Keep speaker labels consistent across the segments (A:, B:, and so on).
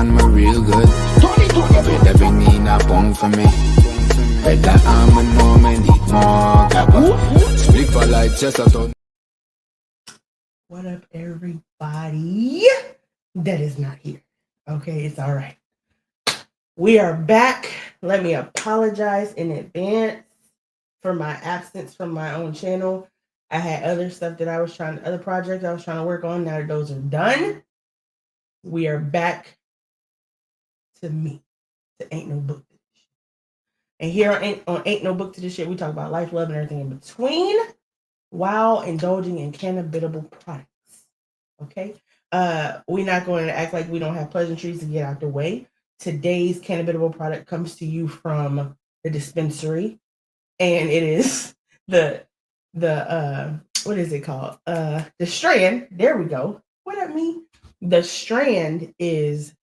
A: man, me real good. Better bring in a pound for me. Better arm and know me need more gabba. Split for like just a ton.
B: What up, everybody? That is not here. Okay, it's all right. We are back. Let me apologize in advance for my absence from my own channel. I had other stuff that other projects I was trying to work on. Now that those are done, we are back to me, to Ain't No Book to This Shit. And here on Ain't No Book to This Shit, we talk about life, love, and everything in between while indulging in cannabitable products. Okay? We're not going to act like we don't have pleasantries to get out the way. Today's cannabitable product comes to you from the dispensary, and it is the what is it called? The Strand. There we go. What that mean? The Strand is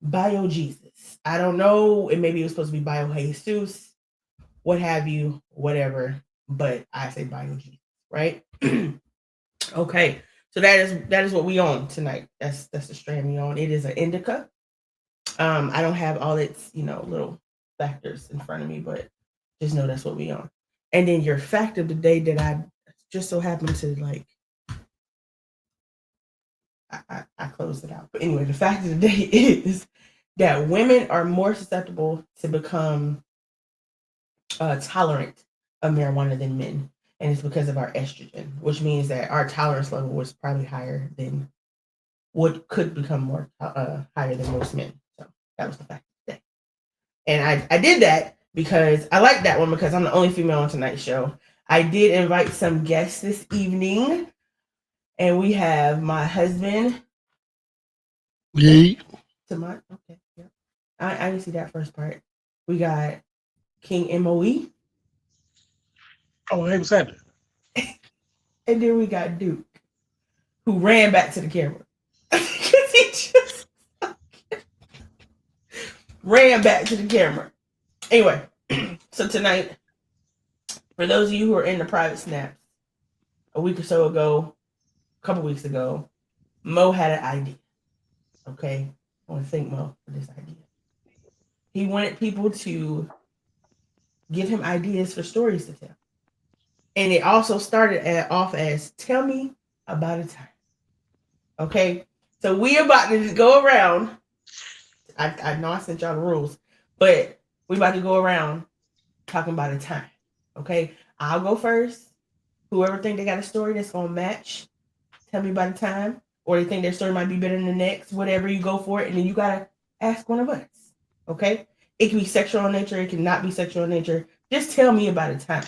B: Bio Jesus. I don't know. Maybe it was supposed to be Bio Jesus, what have you, whatever. But I say Bio Jesus, right? Okay. So that is what we own tonight. That's the Strand we own. It is an indica. I don't have all its little factors in front of me, but just know that's what we own. And then your fact of the day that I just so happened to like, I closed it out. But anyway, the fact of the day is that women are more susceptible to become tolerant of marijuana than men, and it's because of our estrogen, which means that our tolerance level was probably higher than what could become more higher than most men. So that was the fact of the day. And I did that because I like that one because I'm the only female on tonight's show. I did invite some guests this evening, and we have my husband.
C: Yeah.
B: Okay, yeah. I didn't see that first part. We got King Moe.
C: Oh, hey, what's happening?
B: And then we got Duke, who ran back to the camera. Because he just ran back to the camera. Anyway, so tonight, for those of you who are in the private snaps, a week or so ago, a couple weeks ago, Mo had an idea. Okay? I want to thank Mo for this idea. He wanted people to give him ideas for stories to tell. And it also started off as, tell me about a time. Okay? So we about to just go around. I know I sent y'all the rules, but we about to go around talking about a time. Okay? I'll go first. Whoever think they got a story that's going to match, tell me about a time. Or they think their story might be better than the next. Whatever, you go for it. And then you got to ask one of us. Okay? It can be sexual in nature. It can not be sexual in nature. Just tell me about a time.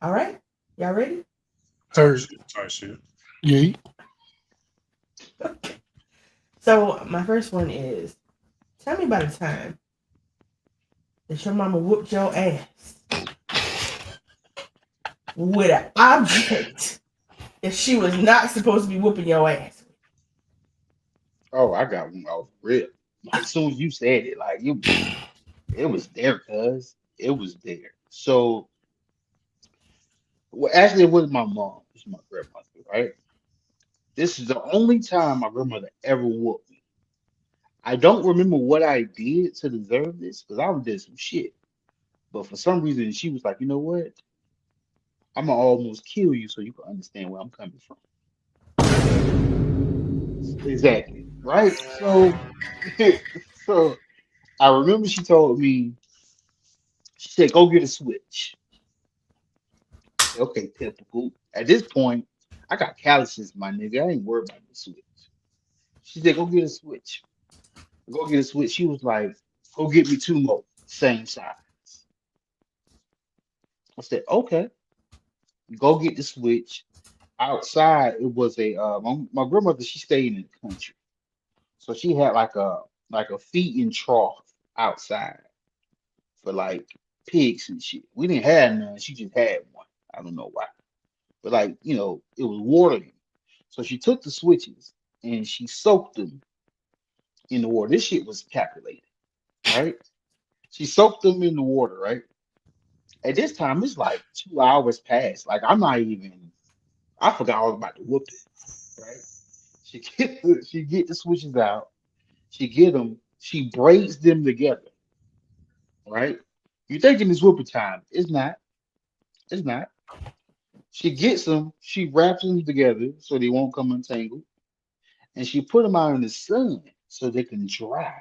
B: All right? Y'all ready?
C: Heard.
D: Shit.
C: Yeah.
B: Okay. So my first one is, tell me about a time that your mama whooped your ass with an object that she was not supposed to be whooping your ass with.
E: Oh, I got one off rip. Like soon as you said it, like it was there, cuz it was there. So well, actually, it was my mom. It was my grandmother, right? This is the only time my grandmother ever whooped me. I don't remember what I did to deserve this because I did some shit. But for some reason, she was like, you know what? I'm gonna almost kill you so you can understand where I'm coming from. Exactly, right? So, so I remember she told me, she said, go get a switch. I said, okay, typical. At this point, I got calluses, my nigga. I ain't worried about the switch. She said, go get a switch. Go get a switch. She was like, go get me two more, same size. I said, okay. Go get the switch. Outside, it was my grandmother, she stayed in the country. So she had like a feeding trough outside for like pigs and shit. We didn't have none. She just had one. I don't know why. But like, it was watering. So she took the switches and she soaked them in the water. This shit was calculated, right? She soaked them in the water, right? At this time, it's like 2 hours past. Like I'm not even. I forgot all about the whooping, right? She get the switches out. She get them. She braids them together. Right? You thinking it's whooping time? It's not. It's not. She gets them. She wraps them together so they won't come untangled, and she put them out in the sun so they can dry.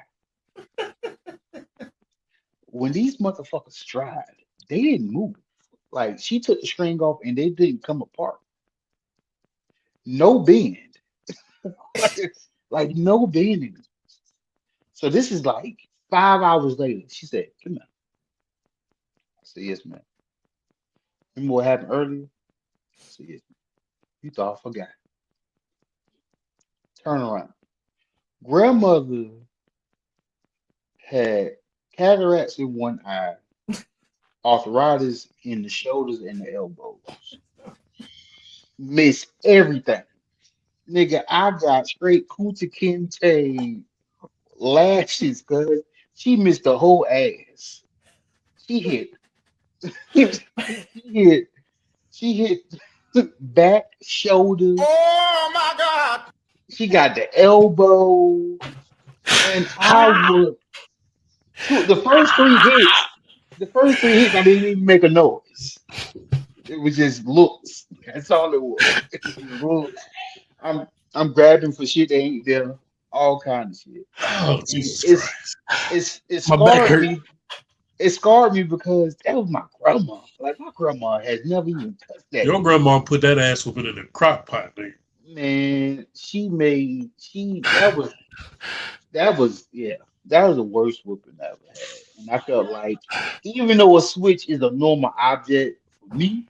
E: When these motherfuckers dried, they didn't move. Like she took the string off and they didn't come apart. No bend. Like no bending. So this is like 5 hours later. She said, "Come on." I said, "Yes, ma'am." Remember what happened earlier? I said, "Yes, ma'am." You thought I forgot. Turn around. Grandmother had cataracts in one eye, arthritis in the shoulders and the elbows. Miss everything. Nigga, I got straight Kunta Kinte lashes, cuz she missed the whole ass. She hit, she hit, she hit back, shoulders.
A: Oh my God!
E: She got the elbow, and I would the first three hits. The first three hits, I didn't even make a noise. It was just looks. That's all it was. It was just looks. I'm I'm grabbing for shit that ain't there, all kind of shit.
C: Oh,
E: And
C: Jesus Christ.
E: it
C: My back
E: scarred
C: hurt.
E: me. It scarred me because that was my grandma. Like my grandma has never even touched that
C: Your
E: bitch.
C: grandma put that ass whooping in the crock pot, nigga.
E: Man, she yeah, that was the worst whooping I ever had. And I felt like even though a switch is a normal object for me,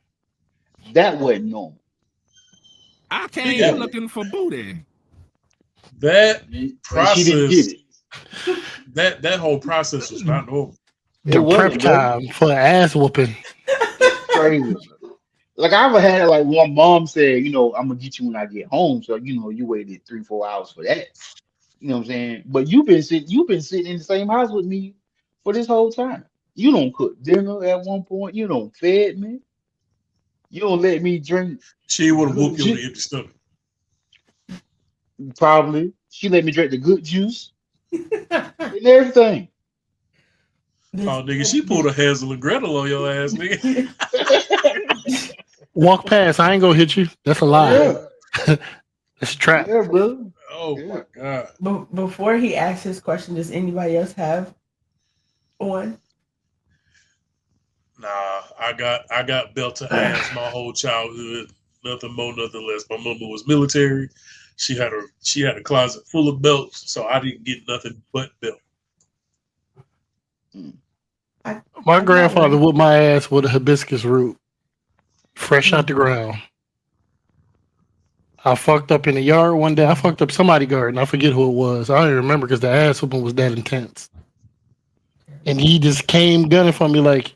E: that wasn't normal.
A: I
C: Speaking
A: came
C: of
E: That was
A: looking for booty.
C: that
E: and she didn't get
C: process,
E: it.
C: that whole process was not normal.
E: It
B: The prep
E: wasn't, bro.
B: time for ass whooping.
E: It's crazy. Like I ever had like one mom said, I'm gonna get you when I get home. So you waited 3-4 hours for that. You know what I'm saying? But you've been sitting in the same house with me for this whole time. You don't cook dinner at one point. You don't fed me. You don't let me drink
C: She would have
E: good
C: whooped you on
E: juice.
C: the empty stomach.
E: Probably. She let me drink the good juice and everything.
C: Oh, nigga, she pulled a Hansel and Gretel on your ass, nigga.
B: Walk past. I ain't gonna hit you. That's a lie.
E: Yeah.
B: It's a trap.
E: Yeah, bro.
C: Oh
E: Yeah.
C: my God.
B: Before he asks his question, does anybody else have one?
C: Nah, I got belt to ass my whole childhood. Nothing more, nothing less. My mama was military. She had a closet full of belts, so I didn't get nothing but belt.
B: My grandfather whooped my ass with a hibiscus root, fresh out the ground. I fucked up in the yard one day. I fucked up somebody's garden. I forget who it was. I don't even remember because the ass whooping was that intense. And he just came gunning for me like,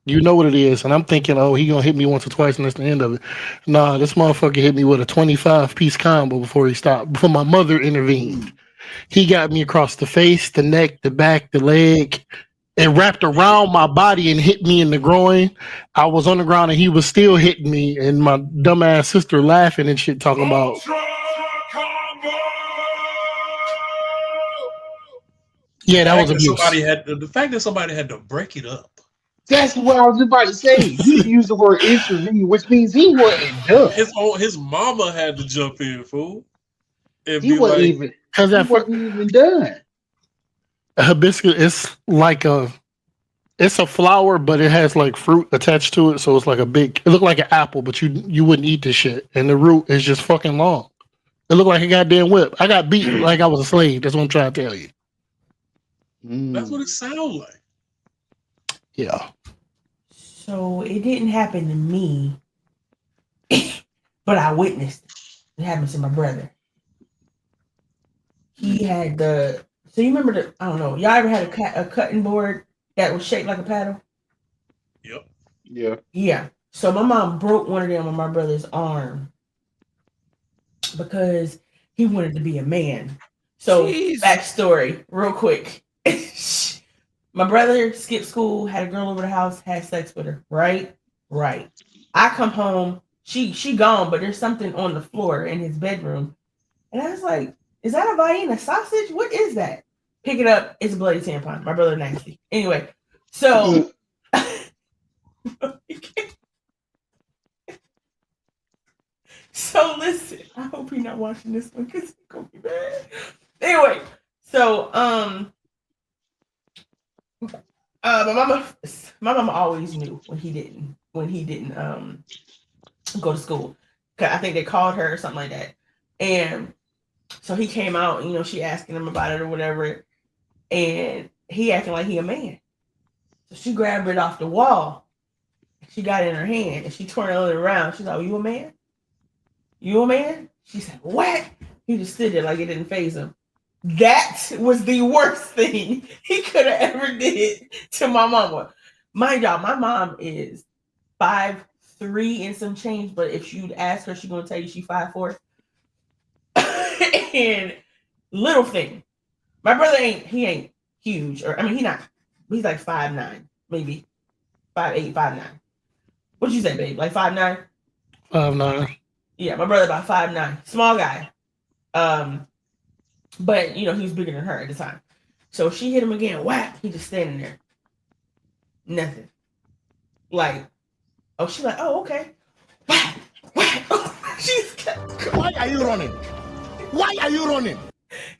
B: you know what it is. And I'm thinking, oh, he gonna hit me once or twice and that's the end of it. Nah, this motherfucker hit me with a 25-piece combo before he stopped, before my mother intervened. He got me across the face, the neck, the back, the leg, and wrapped around my body and hit me in the groin. I was on the ground and he was still hitting me, and my dumbass sister laughing and shit, talking about, yeah, that was abuse.
C: The fact that somebody had to break it up.
E: That's what I was about to say. You used the word intervene, which means he wasn't done.
C: His mama had to jump in, fool. And
E: He
C: be
E: wasn't
C: like,
E: even. He wasn't even done.
B: Hibiscus is like it's a flower, but it has like fruit attached to it, so it's like it looked like an apple, but you wouldn't eat this shit, and the root is just fucking long. It looked like a goddamn whip. I got beat like I was a slave. That's what I'm trying to tell you.
C: that's what it sounds like.
B: Yeah.
D: So it didn't happen to me, but I witnessed it. It happened to my brother. He had so you remember I don't know, y'all ever had a cutting board that was shaped like a paddle?
C: Yep.
E: Yeah.
D: Yeah. So my mom broke one of them on my brother's arm because he wanted to be a man. So
A: Jeez.
D: backstory, real quick. My brother skipped school, had a girl over the house, had sex with her. Right. I come home, she gone, but there's something on the floor in his bedroom.
B: And I was like, is that a Vienna sausage? What is that? Pick it up. It's a bloody tampon. My brother nasty. Anyway, so so listen. I hope you're not watching this one because it's gonna be bad. Anyway, so my mama always knew when he didn't go to school. Cause I think they called her or something like that. And so he came out, and, she asking him about it or whatever, and he acting like he a man. So she grabbed it off the wall. She got it in her hand, and she turned it around. She's like, "Oh, you a man? You a man?" She said, "What?" He just stood there like it didn't faze him. That was the worst thing he could have ever did to my mama. Mind y'all, my mom is 5'3" and some change, but if you'd ask her, she's gonna tell you she's 5'4". And little thing, my brother ain't huge, or he's like 5'9", maybe 5'8", 5'9". What'd you say, babe? Like 5'9"?
F: 5'9".
B: Yeah, my brother about 5'9", small guy. But he was bigger than her at the time. So she hit him again. Whack! He just standing there. Nothing. Like, she's like, "Oh, okay." Whack! Whack! She's kept going.
F: Why are you running? Why are you running?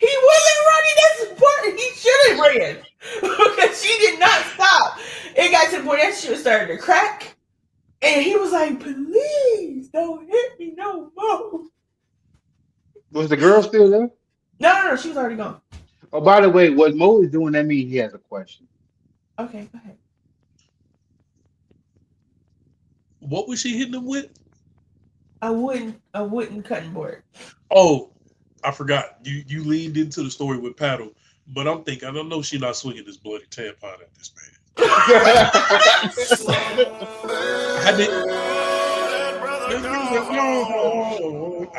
B: He wasn't running. That's important. He should have ran because she did not stop. It got to the point that she was starting to crack, and he was like, "Please don't hit me no more."
E: Was the girl still there?
B: No, she was already gone.
E: Oh, by the way, what Mo is doing, that means he has a question.
B: Okay, go ahead.
C: What was she hitting him with?
B: A wooden cutting board.
C: Oh, I forgot. You leaned into the story with paddle, but I'm thinking, I don't know, she's not swinging this bloody tampon at this man.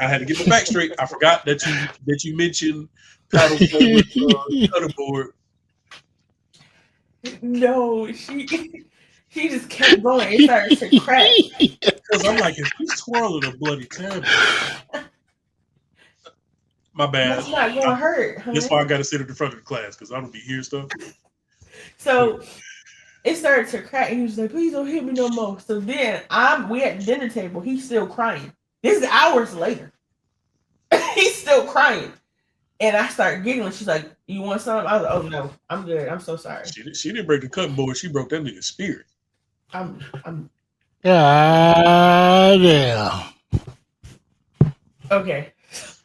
C: I had to get my back straight. I forgot that you mentioned paddle cutter board.
B: No, she just kept going. It started to crack.
C: Because I'm like, if he's twirling a bloody tampon, my bad.
B: That's not gonna hurt. Honey.
C: That's why I got to sit at the front of the class because I don't be hearing stuff.
B: So it started to crack, and he was like, "Please don't hit me no more." So then we at the dinner table. He's still crying. This is hours later. He's still crying, and I started giggling. She's like, "You want something?" I was like, "Oh no, I'm good. I'm so sorry."
C: She didn't break the cutting board. She broke that nigga's spirit.
B: I'm.
F: Yeah.
B: Okay.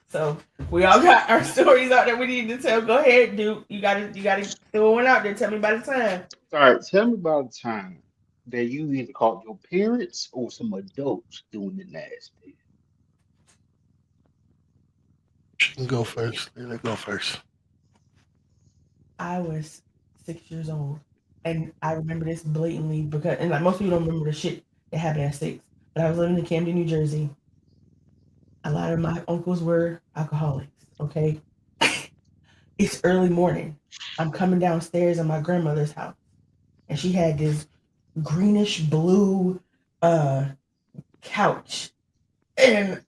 B: So we all got our stories out that we need to tell. Go ahead, Duke. You gotta throw one out there. Tell me about the time.
E: All right, tell me about the time that you either caught your parents or some adults doing the nasty.
F: Go first. Let's go first.
B: I was 6 years old, and I remember this blatantly because, and like most people don't remember the shit that happened at 6. But I was living in Camden, New Jersey. A lot of my uncles were alcoholics. Okay, it's early morning. I'm coming downstairs in my grandmother's house, and she had this greenish blue couch, and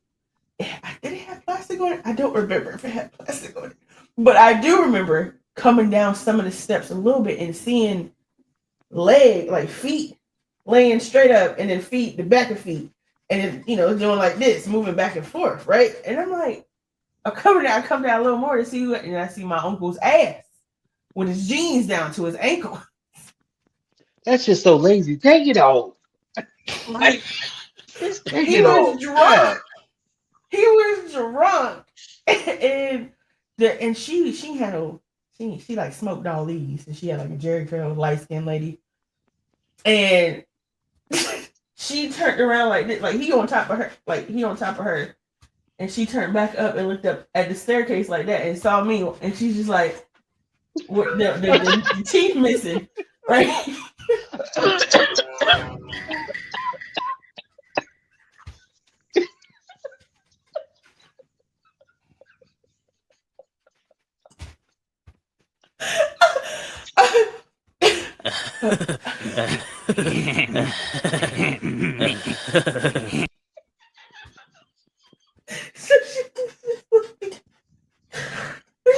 B: did it have plastic on it? I don't remember if it had plastic on it, but I do remember coming down some of the steps a little bit and seeing feet laying straight up, and then feet, the back of feet, and then doing like this, moving back and forth, right? And I'm like, I come down a little more to see what, and I see my uncle's ass with his jeans down to his ankle.
E: That's just so lazy. Take it off.
C: Like,
E: Take
B: He
E: it
B: was
E: off.
B: drunk. He was drunk, and she had she like smoked all these, and she had like a Jerry curl, light skinned lady, and she turned around like this, like he on top of her, and she turned back up and looked up at the staircase like that and saw me, and she's just like, with the teeth missing, right? So she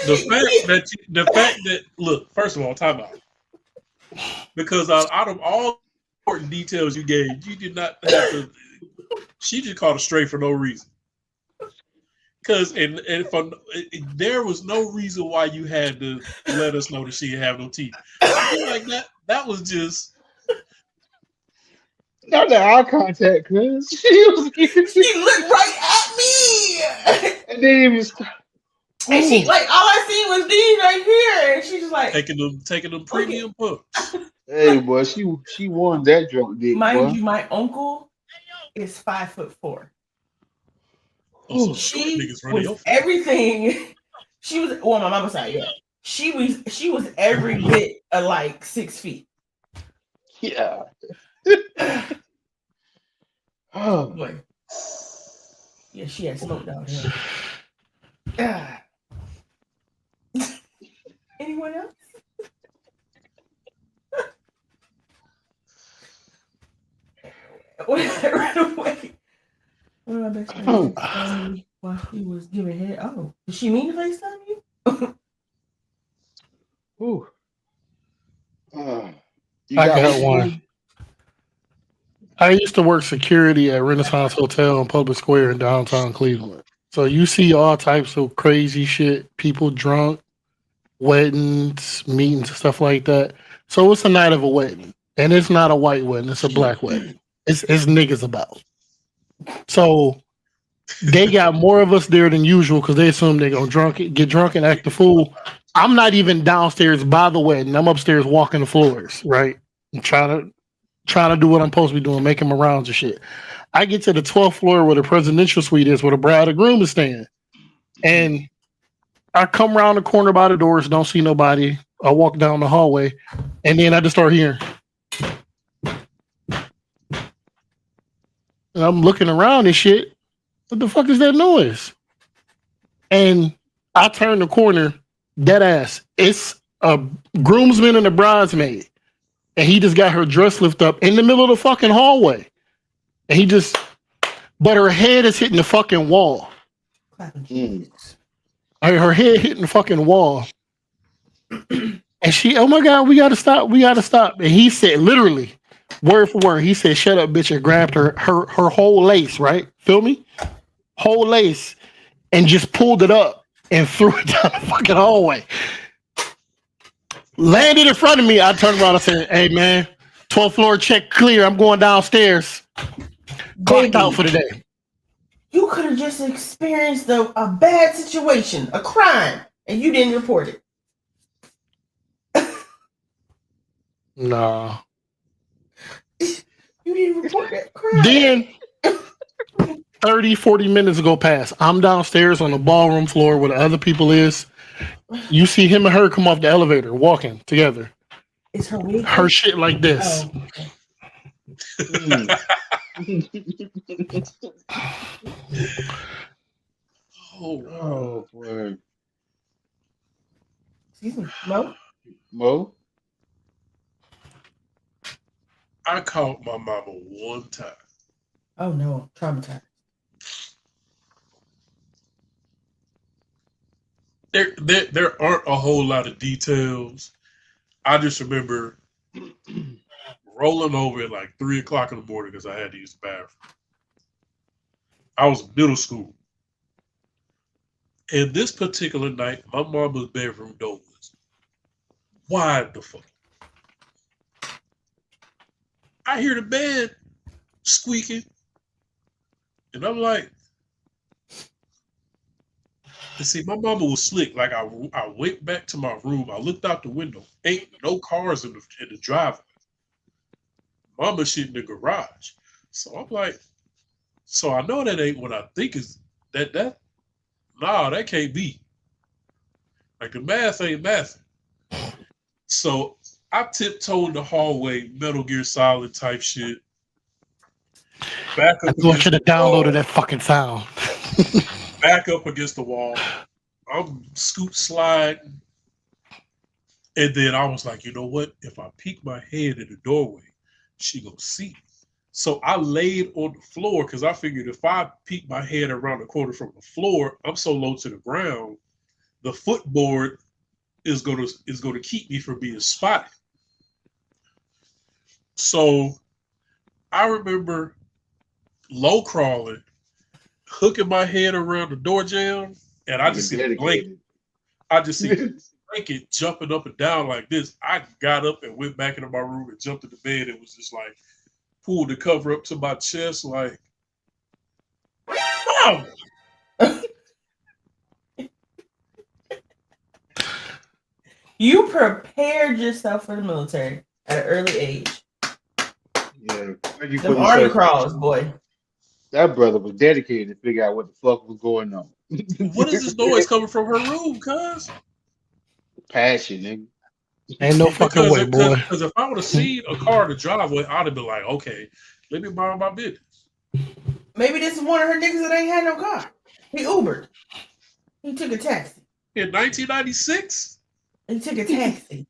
C: the fact that look, first of all, time out. Because out of all important details you gave, you did not have to. She just caught a stray for no reason. Because there was no reason why you had to let us know that she didn't have no teeth. I feel like that was just.
E: Not the eye contact, cuz
B: She looked right at me.
E: and then it was
B: And she like all I seen was these right here. And she just like
C: taking them premium puffs.
E: hey boy, she won that drunk dick,
B: mind
E: boy.
B: you, my uncle is 5'4".
C: Oh, so
B: She
C: niggas running your
B: was everything. She was on my mama's side, yeah. She was every bit of like 6 feet.
E: Yeah. Oh,
B: Boy. Yeah, she had smoked out here. Ah. Anyone else? Right away. One of my best friends FaceTimed me while she was giving head. Oh, did she mean to FaceTime you?
E: whew. You
F: I
E: got
F: got
E: one?
F: one. I used to work security at Renaissance Hotel in Public Square in downtown Cleveland. So you see all types of crazy shit, people drunk, weddings, meetings, stuff like that. So it's a night of a wedding. And it's not a white wedding, it's a black wedding. It's niggas about. So they got more of us there than usual because they assume they're gonna get drunk and act the fool. I'm not even downstairs by the wedding. I'm upstairs walking the floors, right? I'm trying to do what I'm supposed to be doing, making my rounds and shit. I get to the 12th floor where the presidential suite is, where the bride and groom is staying. And I come around the corner by the doors, don't see nobody. I walk down the hallway, and then I just start hearing. And I'm looking around and shit. What the fuck is that noise? And I turn the corner, dead ass. It's a groomsman and a bridesmaid. And he just got her dress lift up in the middle of the fucking hallway. And but her head is hitting the fucking wall. Her head hitting the fucking wall. And she, oh my God, we gotta stop. And he said, literally, word for word, he said, shut up, bitch, and grabbed her whole lace, right? Feel me? Whole lace, and just pulled it up and threw it down the fucking hallway. Landed in front of me. I turned around and said, hey man, 12th floor check clear. I'm going downstairs. Clocked out for the day.
B: You could have just experienced a bad situation, a crime, and you didn't report it.
F: Nah.
B: You didn't report that crime.
F: Then 30, 40 minutes go past. I'm downstairs on the ballroom floor where the other people is. You see him and her come off the elevator, walking together.
B: Is her wig?
F: Her shit like this.
C: Oh,
E: Oh boy.
B: Excuse me, Mo?
E: Mo?
C: I caught my mama one time.
B: Oh no, traumatized.
C: There aren't a whole lot of details. I just remember rolling over at like 3 o'clock in the morning because I had to use the bathroom. I was in middle school. And this particular night, my mama's bedroom door was wide the fuck. I hear the bed squeaking. And I'm like, and see, my mama was slick. Like I went back to my room. I looked out the window. Ain't no cars in the driveway. Mama shit in the garage. So I'm like, so I know that ain't what I think is that. Nah, that can't be. Like the math ain't math. So I tiptoed the hallway, Metal Gear Solid type shit. Back up.
F: I should have downloaded that fucking sound.
C: Back up against the wall. I'm scoop sliding. And then I was like, you know what? If I peek my head in the doorway, she gonna see me. So I laid on the floor because I figured if I peek my head around the corner from the floor, I'm so low to the ground the footboard is gonna keep me from being spotted. So I remember low crawling, hooking my head around the door jamb, and I just
E: Nigga
C: see the blanket.
E: dedicated.
C: I just see the blanket jumping up and down like this. I got up and went back into my room and jumped in the bed and was just like pulled the cover up to my chest, like, wow.
D: You prepared yourself for the military at an early age.
E: Yeah, thank you for
D: Them
E: the
D: army
E: circle.
D: crawls, boy.
E: That brother was dedicated to figure out what the fuck was going on.
C: What is this noise coming from her room, cuz?
E: Passion, nigga.
F: Ain't no fucking way, boy.
C: Because if I would have seen a car in the driveway, I'd have been like, okay, let me mind my business.
D: Maybe this is one of her niggas that ain't had no car. He Ubered. He took a taxi.
C: In 1996?
D: He took a taxi.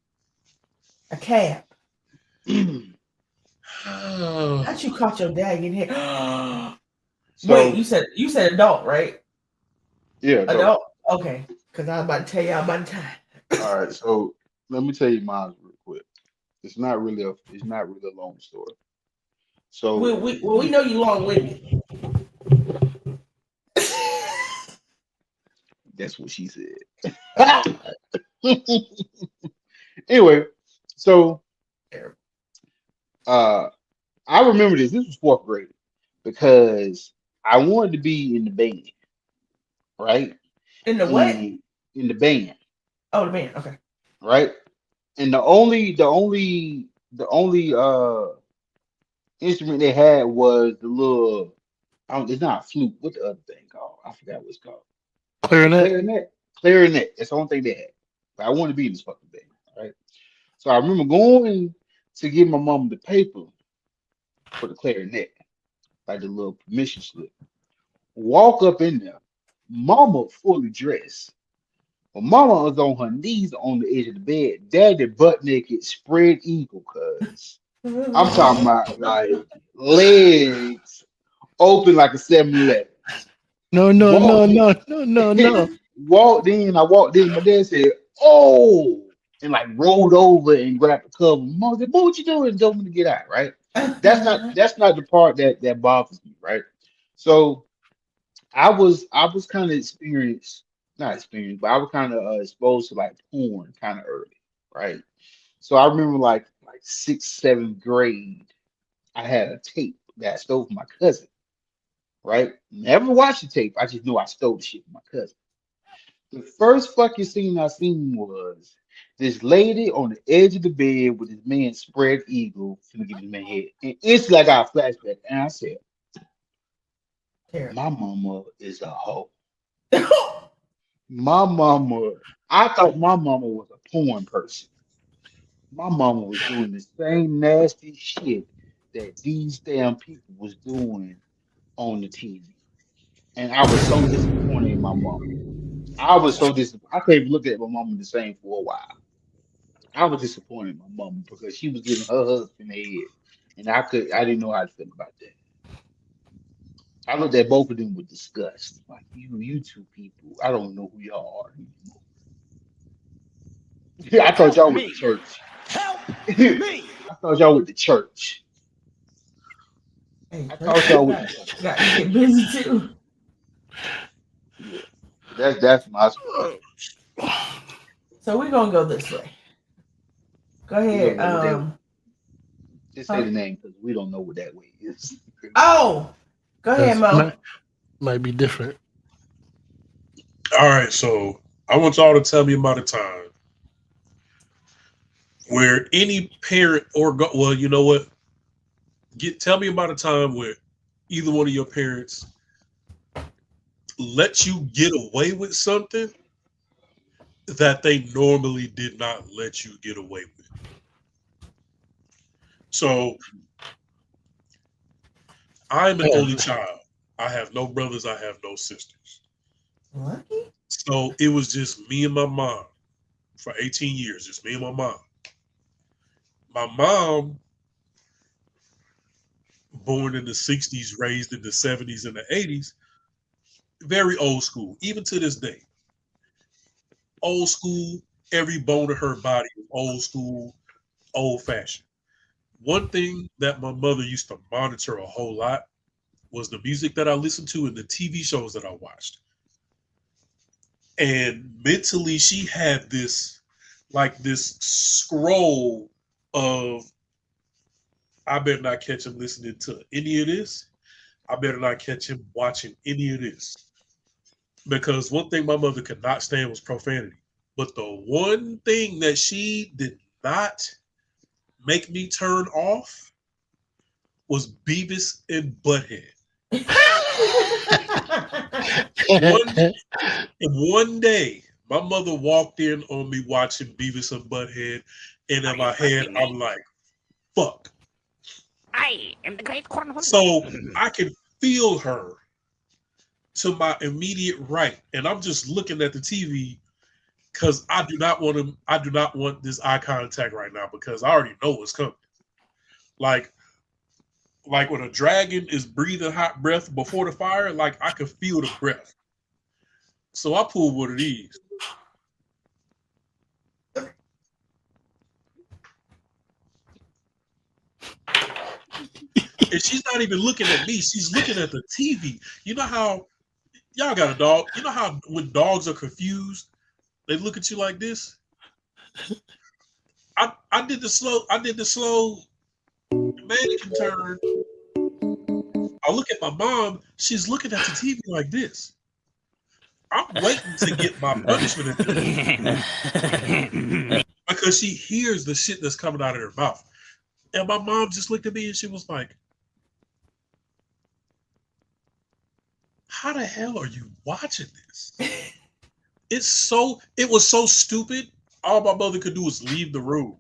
D: A cab. Not you caught your dad in here.
E: So,
D: Wait, you said adult, right?
E: yeah. no.
D: Adult? Okay. Because I was about to tell y'all about the time.
E: All right, so let me tell you mine real quick. It's not really a long story. So
D: We know you long winded.
E: that's what she said. Anyway, so I remember this. This was fourth grade because I wanted to be in the band, right?
D: In the what?
E: And in the band,
D: Oh, the man. Okay.
E: right? And the only instrument they had was the little. It's not a flute. What's the other thing called? I forgot what it's called.
F: Clarinet.
E: Clarinet. Clarinet. That's the only thing they had. But I wanted to be in this fucking band, right? So I remember going to give my mom the paper for the clarinet, like the little permission slip. Walk up in there, mama fully dressed. Well, mama was on her knees on the edge of the bed, daddy butt naked, spread eagle, cuz. I'm talking about like legs open like a 7-Eleven.
F: No.
E: Walked in, I walked in, my dad said, "Oh," and like rolled over and grabbed the cover. Mom said, "What you doing?" And told me to get out, right? That's not the part that bothers me, right? So I was kind of not experienced, but I was kind of exposed to like porn kind of early, right? So I remember like sixth, seventh grade, I had a tape that I stole from my cousin, right? Never watched the tape. I just knew I stole the shit from my cousin. The first fucking scene I seen was this lady on the edge of the bed with this man spread eagle finna get his man head. And instantly I got a flashback. And I said, my mama is a hoe. My mama, I thought my mama was a porn person. My mama was doing the same nasty shit that these damn people was doing on the TV. And I was so disappointed in my mama. I was so disappointed. I couldn't even look at my mama the same for a while. I was disappointed in my mama because she was giving her husband head. And I didn't know how to feel about that. I looked at both of them with disgust. Like you two people, I don't know who y'all are anymore. I thought y'all went to church. I thought y'all went to church.
D: Hey,
E: I thought y'all went to church.
D: got to get busy too.
E: Yeah. That's my story.
D: So we're gonna go this way. Go ahead.
E: Just say the name because we don't know what that way is.
D: Oh, go ahead, Mo.
F: Might be different.
C: All right, so I want y'all to tell me about a time where any parent well, you know what? Tell me about a time where either one of your parents let you get away with something that they normally did not let you get away with. So I'm an only child. I have no brothers. I have no sisters.
D: Lucky?
C: So it was just me and my mom for 18 years, just me and my mom. My mom, born in the 60s, raised in the 70s and the 80s, very old school, even to this day. old school. Every bone of her body was old school, old fashioned. One thing that my mother used to monitor a whole lot was the music that I listened to and the TV shows that I watched. And mentally, she had this scroll of I better not catch him listening to any of this. I better not catch him watching any of this. Because one thing my mother could not stand was profanity. But the one thing that she did not make me turn off was Beavis and Butthead. One day, my mother walked in on me watching Beavis and Butthead, and in my head, I'm like, fuck.
G: I am the great cornhole.
C: So I can feel her to my immediate right, and I'm just looking at the TV because I do not want this eye contact right now because I already know what's coming. Like when a dragon is breathing hot breath before the fire, like I can feel the breath. So I pulled one of these. And she's not even looking at me. She's looking at the TV. You know how y'all got a dog? You know how when dogs are confused, they look at you like this? I did the slow mannequin turn. I look at my mom, she's looking at the TV like this. I'm waiting to get my punishment because she hears the shit that's coming out of her mouth. And my mom just looked at me and she was like, how the hell are you watching this? It was so stupid. All my mother could do was leave the room.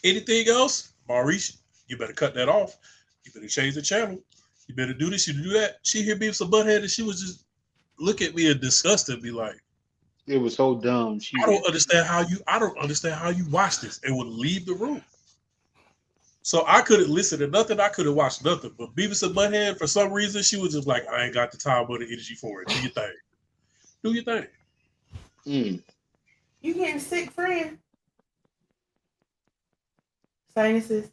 C: Anything else? Maurice, you better cut that off. You better change the channel. You better do this, you do that. She hear me some butthead and she was just look at me and disgust and be like,
E: It was so dumb.
C: I don't understand how you watch this, and would leave the room. So I couldn't listen to nothing. I couldn't watch nothing. But Beavis and Butthead, for some reason, she was just like, I ain't got the time or the energy for it. Do your thing. Do your thing.
B: You getting sick, friend? Sinuses?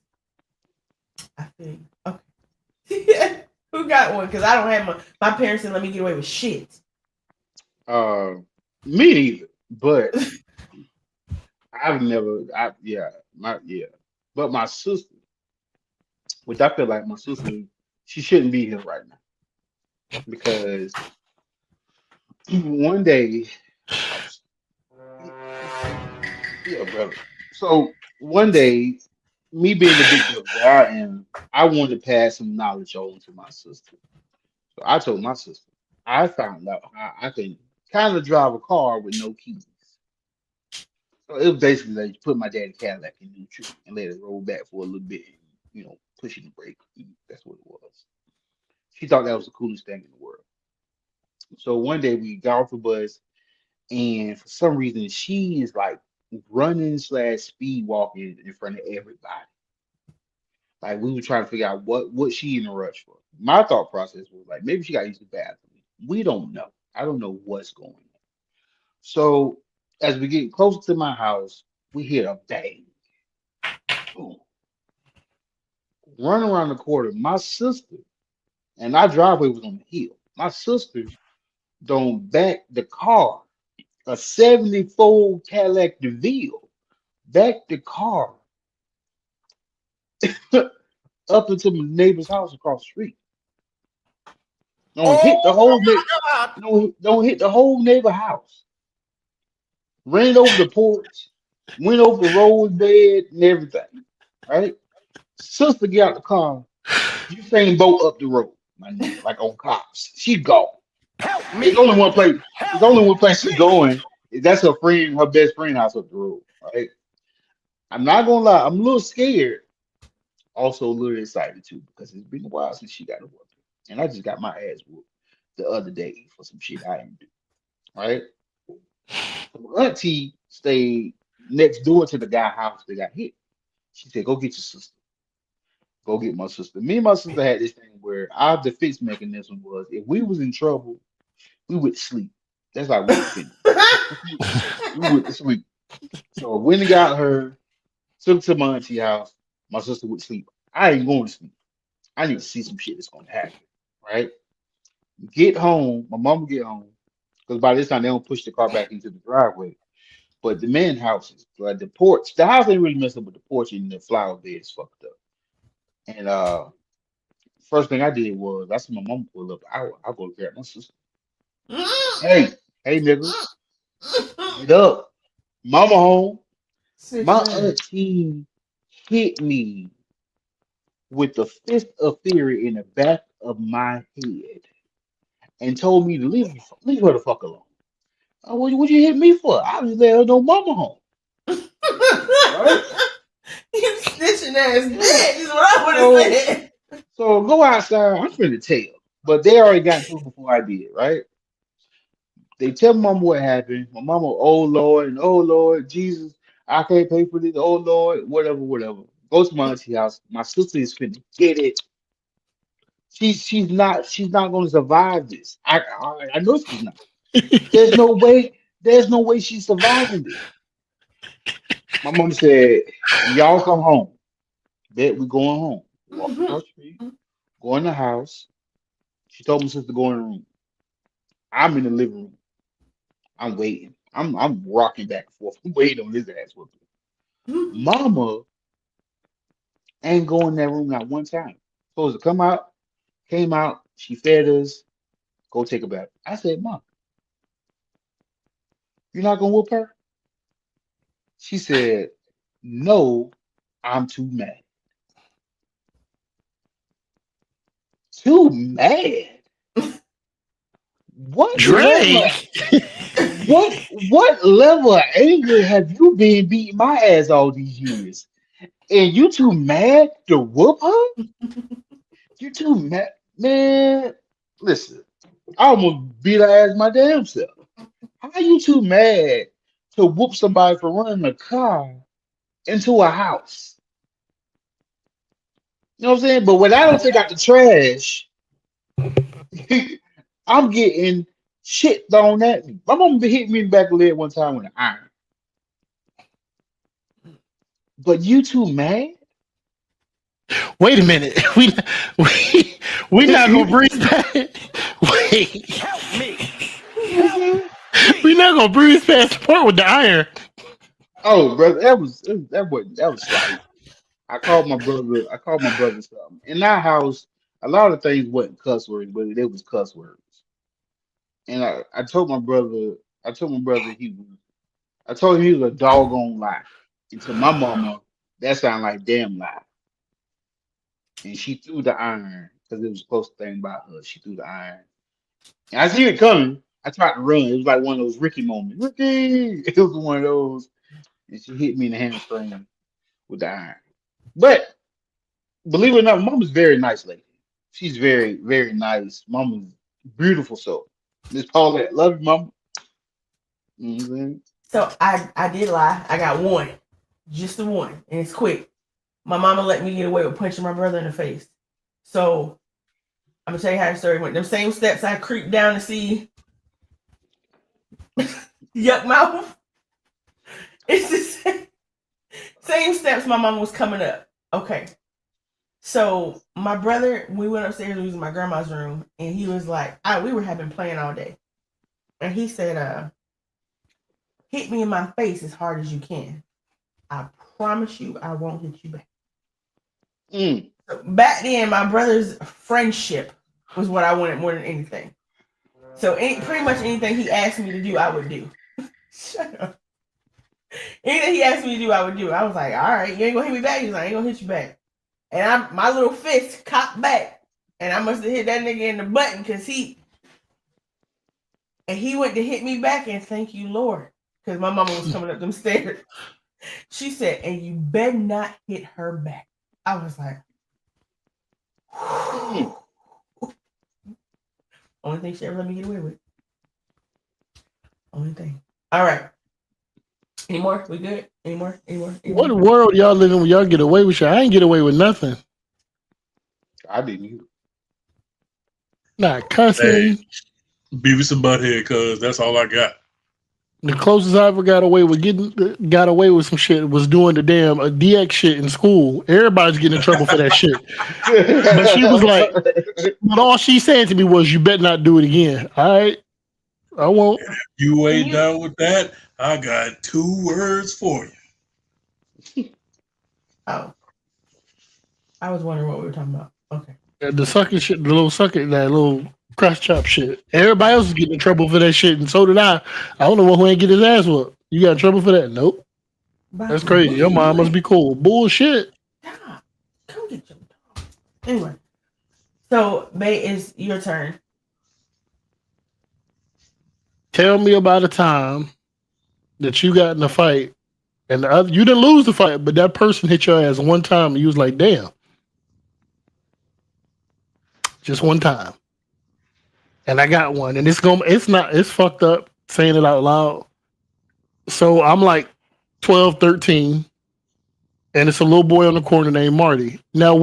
B: I feel you. Okay. Who got one? Because I don't have my parents didn't let me get away with shit.
E: Me neither. But But my sister, which I feel like my sister, she shouldn't be here right now. Because one day, yeah, brother. So one day, me being the big brother that I am, I wanted to pass some knowledge on to my sister. So I told my sister, I found out how I can kind of drive a car with no keys. So it was basically like you put my daddy Cadillac in neutral and let it roll back for a little bit, and, pushing the brake. That's what it was. She thought that was the coolest thing in the world. So one day we got off the bus, and for some reason she is like running / speed walking in front of everybody. Like we were trying to figure out what she in a rush for. My thought process was like maybe she got to use the bathroom. We don't know. I don't know what's going on. So as we get closer to my house, we hear a bang. Boom. Run around the corner. My sister and our driveway was on the hill. My sister don't back the car, a 74 Cadillac DeVille, back the car up into my neighbor's house across the street. Don't hit the whole don't hit the whole neighbor house. Ran over the porch, went over the road bed and everything. Right? Sister get out the car. You saying boat up the road, my nigga, like on cops. She gone.
G: Help me!
E: There's only one place. There's only one place she's going. That's her friend, her best friend house up the road. Right? I'm not gonna lie. I'm a little scared. Also a little excited too because it's been a while since she got to work, and I just got my ass whooped the other day for some shit I didn't do. Right? My auntie stayed next door to the guy's house that got hit. She said, "Go get your sister. Go get my sister." Me and my sister had this thing where our defense mechanism was if we was in trouble, we would sleep. That's like we finished. We went this week. So when they got her, took to my auntie house. My sister would sleep. I ain't going to sleep. I need to see some shit that's gonna happen. Right? Get home. My mom will get home because by this time they don't push the car back into the driveway. But the man houses, like the porch, the house ain't really messed up, but the porch and the flower bed is fucked up. And first thing I did was I saw my mom pull up. I go grab my sister. Hey, hey, nigga, get up. Mama home. My auntie hit me with the fist of fury in the back of my head and told me to leave her the fuck alone. Oh, what you hit me for? I was there, no mama home. Right?
B: You snitching ass bitch is what I would have said.
E: So go outside. I'm finna tell, but they already got to it before I did. Right? They tell mama what happened. My mama, oh Lord, and oh Lord, Jesus, I can't pay for this. Oh Lord, whatever, whatever. Go to my auntie house. My sister is finna get it. She's not gonna survive this. I know she's not. There's no way. There's no way she's surviving this. My mom said, "Y'all come home. Bet we going home. Walk across the street. Go in the house." She told my sister to go in the room. I'm in the living room. I'm waiting. I'm rocking back and forth. I'm waiting on his ass whooping. Mama ain't go in that room not one time. Supposed to come out, came out. She fed us. Go take a bath. I said, "Mom, you're not gonna whoop her?" She said, "No, I'm too mad." Too mad? What level?
F: Drake.
E: What level of anger have you been beating my ass all these years? And you too mad to whoop her? You too mad, man. Listen, I almost beat her ass my damn self. How you too mad to whoop somebody for running a car into a house? You know what I'm saying? But when I don't take out the trash, I'm getting shit thrown at me. My mom hit me in the back of the leg one time with an iron. But you too mad?
F: Wait a minute. We not gonna breeze past. Wait.
G: Help me!
F: We not gonna breeze past the part with the iron.
E: Oh, brother, that was slight. I called my brother something. In our house, a lot of things wasn't cuss words, but it was cuss words. And I told my brother, I told him he was a doggone lie. And to my mama, that sounded like damn lie. And she threw the iron because it was a close thing about her. She threw the iron. And I seen it coming. I tried to run. It was like one of those Ricky moments. Ricky! It was one of those. And she hit me in the hamstring with the iron. But believe it or not, Mama's very nice lady. She's very, very nice. Mama's beautiful soul. Miss Paulette, love you, Mama. You know what I'm saying?
B: So I did lie. I got one. Just the one. And it's quick. My mama let me get away with punching my brother in the face. So I'm gonna tell you how the story went. Them same steps I creeped down to see Yuck Mouth. It's the same steps my mama was coming up. Okay. So my brother, we went upstairs, we was in my grandma's room, and he was like, we were having playing all day. And he said, hit me in my face as hard as you can. I promise you I won't hit you back. So back then, my brother's friendship was what I wanted more than anything. So pretty much anything he asked me to do, I would do. Shut up. Anything he asked me to do, I would do. I was like, all right, you ain't gonna hit me back. He's like, I ain't gonna hit you back. And my little fist cocked back. And I must have hit that nigga in the button because he went to hit me back, and thank you, Lord. Because my mama was coming up them stairs. She said, and you better not hit her back. I was like, only thing she ever let me get away with. Only thing. All right. Any more? We good? Any more?
F: What world y'all live in where y'all get away with shit? I ain't get away with nothing.
E: I didn't either.
F: Not cussing.
C: Beavis and Butthead, cuz that's all I got.
F: The closest I ever got away with some shit was doing the damn DX shit in school. Everybody's getting in trouble for that shit. But she was like, but all she said to me was, "You better not do it again." All right, I won't.
C: You ain't down with that? I got 2 words for you.
D: Oh. I was wondering what we were talking about. Okay.
F: The sucking shit, that little cross chop shit. Everybody else is getting in trouble for that shit, and so did I. I don't know who ain't get his ass whooped. You got in trouble for that? Nope. That's crazy. Your mom must be cool. Bullshit.
D: Stop. Come get your dog. Anyway. So, May, it's your turn.
F: Tell me about a time that you got in a fight and the other, you didn't lose the fight, but that person hit your ass one time and you was like, damn. Just one time. And I got one. And it's fucked up saying it out loud. So I'm like 12, 13, and it's a little boy on the corner named Marty. Now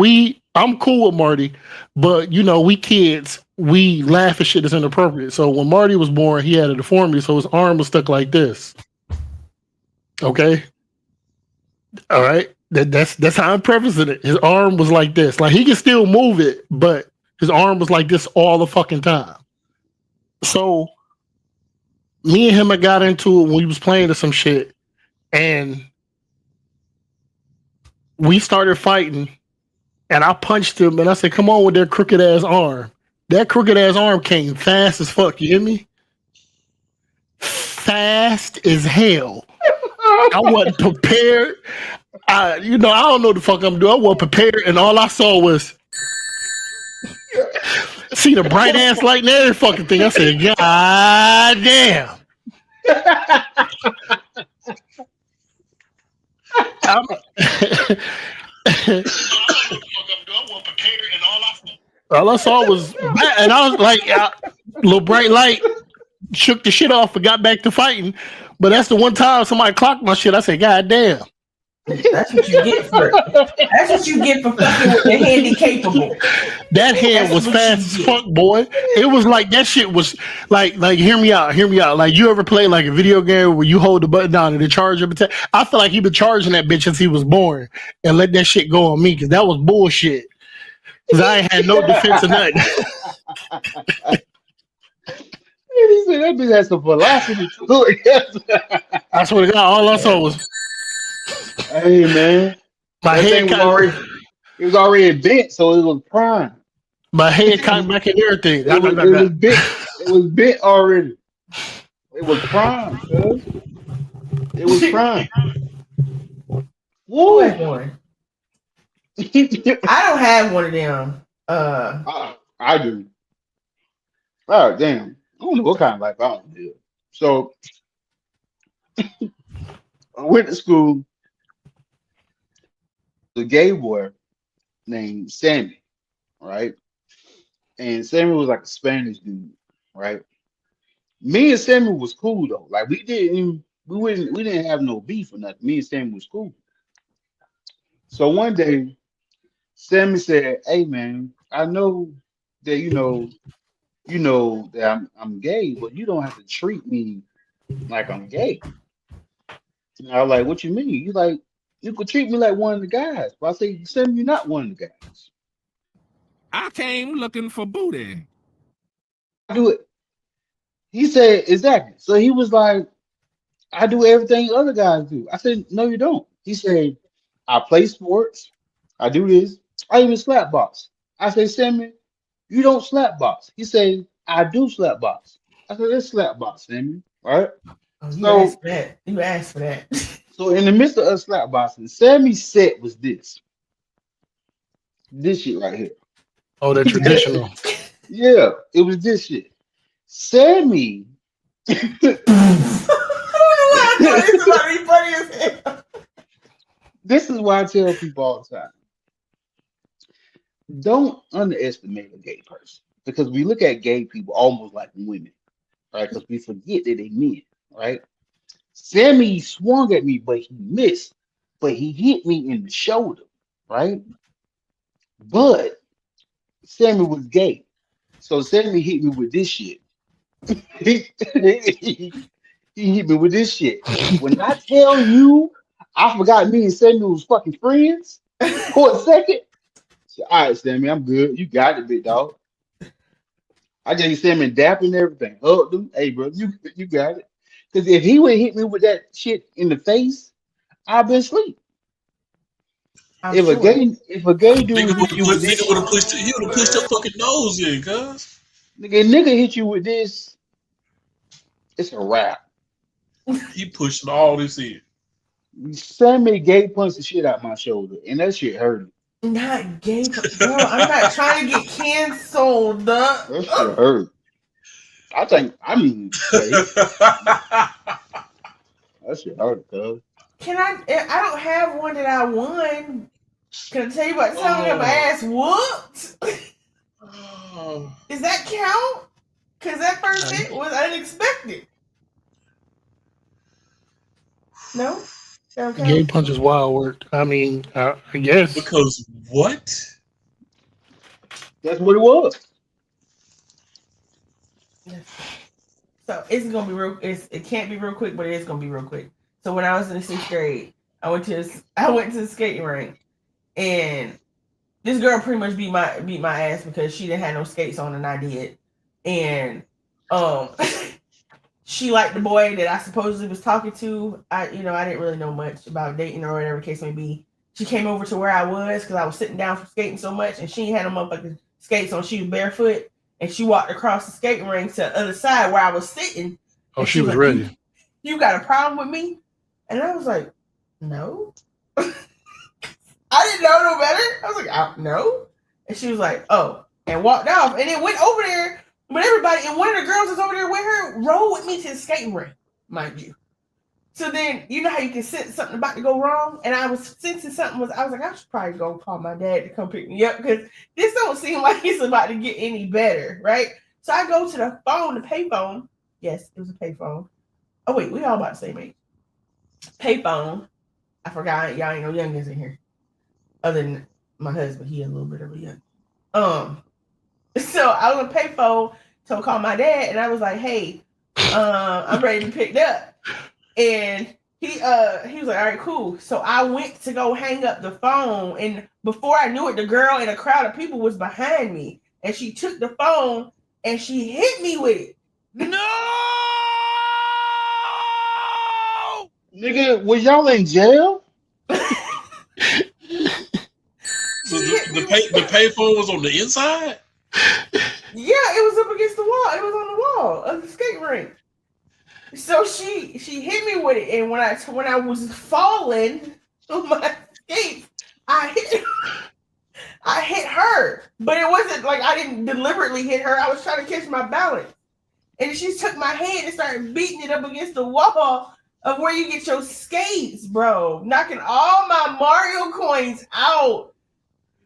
F: I'm cool with Marty, but we kids, we laugh at shit that's inappropriate. So when Marty was born, he had a deformity, so his arm was stuck like this. Okay? All right. That's how I'm prefacing it. His arm was like this. Like he can still move it, but his arm was like this all the fucking time. So me and him, I got into it when we was playing to some shit, and we started fighting, and I punched him, and I said, "Come on with that crooked ass arm." That crooked ass arm came fast as fuck. You hear me? Fast as hell. I wasn't prepared. I don't know what the fuck I'm doing. I wasn't prepared, and all I saw was see the bright ass light and every fucking thing. I said, "God damn." All I saw was that, and I was like, little bright light, shook the shit off and got back to fighting. But that's the one time somebody clocked my shit. I said, "God damn."
D: That's what you get for fucking with the handy capable.
F: That hand was fast as fuck, boy. It was like that shit was like hear me out. Like you ever play like a video game where you hold the button down and the charge up? I feel like he been charging that bitch since he was born and let that shit go on me because that was bullshit. Because I ain't had no defense of nothing.
E: He said that bitch has some velocity to it.
F: I swear to God, all I saw was.
E: Hey man,
F: My head
E: it was already bent, so it was prime.
F: My head cocked back and everything.
E: It was bent. It was bent already. It was prime, cuz. It was prime.
D: Woo! I don't have one of them.
E: I do. Oh damn! I don't know what kind of life I don't live. So I went to school. The gay boy named Sammy, right? And Sammy was like a Spanish dude, right? Me and Sammy was cool though. Like we didn't have no beef or nothing. Me and Sammy was cool. So one day, Sammy said, "Hey man, I know that you know that I'm gay, but you don't have to treat me like I'm gay." And I was like, "What you mean?" You like, "You could treat me like one of the guys." But I say, "Sammy, you're not one of the guys."
G: I came looking for booty.
E: I do it. He said, exactly. So he was like, "I do everything other guys do." I said, "No, you don't." He said, "I play sports. I do this. I even slap box." I said, "Sammy, you don't slap box." He said, "I do slap box." I said, "Let's slap box, Sammy." All right.
D: Oh, you asked for that.
E: So in the midst of us slap boxing, Sammy's set was this shit right here.
F: Oh, that traditional.
E: Yeah, it was this shit. Sammy. This is why I tell people all the time. Don't underestimate a gay person because we look at gay people almost like women, right? Because we forget that they're men, right? Sammy swung at me, but he missed. But he hit me in the shoulder, right? But Sammy was gay. So Sammy hit me with this shit. he hit me with this shit. When I tell you, I forgot me and Samuel was fucking friends for a second. All right, Sammy, I'm good. You got it, big dog. I just Sammy dapping and everything. Hugged him. Hey, bro, you got it. Because if he would hit me with that shit in the face, I've been asleep.
B: I'm
E: If a
B: sure.
E: gay dude hit you with this,
C: Nigga would have pushed. He would have pushed your fucking nose in, cuz.
E: nigga hit you with this, it's a wrap.
C: He pushing all this in.
E: Sammy gay punched the shit out my shoulder, and that shit hurt.
B: Not gay, bro. I'm not trying to get canceled.
E: That shit hurt. I mean, hey, that shit hurt, cuz.
B: Can I don't have one that I won. Can I tell you about something that my ass whooped?
C: Oh.
B: Does that count? Because that first hit was unexpected. No? That don't count?
F: Game punch is wild work. I mean, I guess.
C: Because what?
E: That's what it was.
B: So it's gonna be real. It can't be real quick, but it is gonna be real quick. So when I was in the 6th grade, I went to the skating rink, and this girl pretty much beat my ass because she didn't have no skates on and I did, and she liked the boy that I supposedly was talking to. I didn't really know much about dating or whatever the case may be. She came over to where I was because I was sitting down from skating so much, and she had no motherfucking skates on. She was barefoot, and she walked across the skating rink to the other side where I was sitting.
F: Oh, she was ready.
B: You got a problem with me? And I was like, no. I didn't know no better. I was like, no. And she was like, oh, and walked off. And then went over there with everybody. And one of the girls that's over there with her rode with me to the skating rink, mind you. So then, you know how you can sense something about to go wrong? And I was sensing I was like, I should probably go call my dad to come pick me up because this don't seem like it's about to get any better, right? So I go to the payphone. Yes, it was a payphone. Oh, wait, we all about the same age. Payphone. I forgot, y'all ain't no youngins in here. Other than my husband, he a little bit of a young. So I was on a payphone to call my dad, and I was like, hey, I'm ready to be picked up. And he was like, all right, cool. So I went to go hang up the phone, and before I knew it, the girl in a crowd of people was behind me, and she took the phone and she hit me with it.
G: No!
E: Nigga, was y'all in jail?
C: So the payphone was on the inside?
B: Yeah, it was up against the wall. It was on the wall of the skate rink. So she hit me with it, and when I was falling on my skates, I hit her. But it wasn't like I didn't deliberately hit her. I was trying to catch my balance. And she took my hand and started beating it up against the wall of where you get your skates, bro. Knocking all my Mario coins out.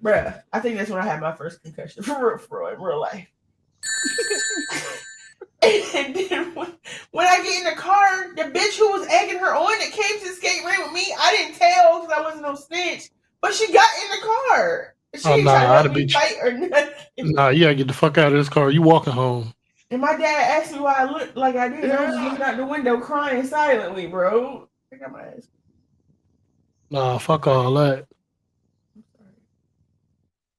B: Bruh, I think that's when I had my first concussion for real in real life. And then when I get in the car, the bitch who was egging her on that came to the skate rink with me, I didn't tell because I wasn't no snitch, but she got in the car. She didn't try to help me fight or nothing.
F: Nah, you gotta get the fuck out of this car. You walking home.
B: And my dad asked me why I looked like I did. I was just looking out the window crying silently, bro. I got my ass.
F: Nah, fuck all that.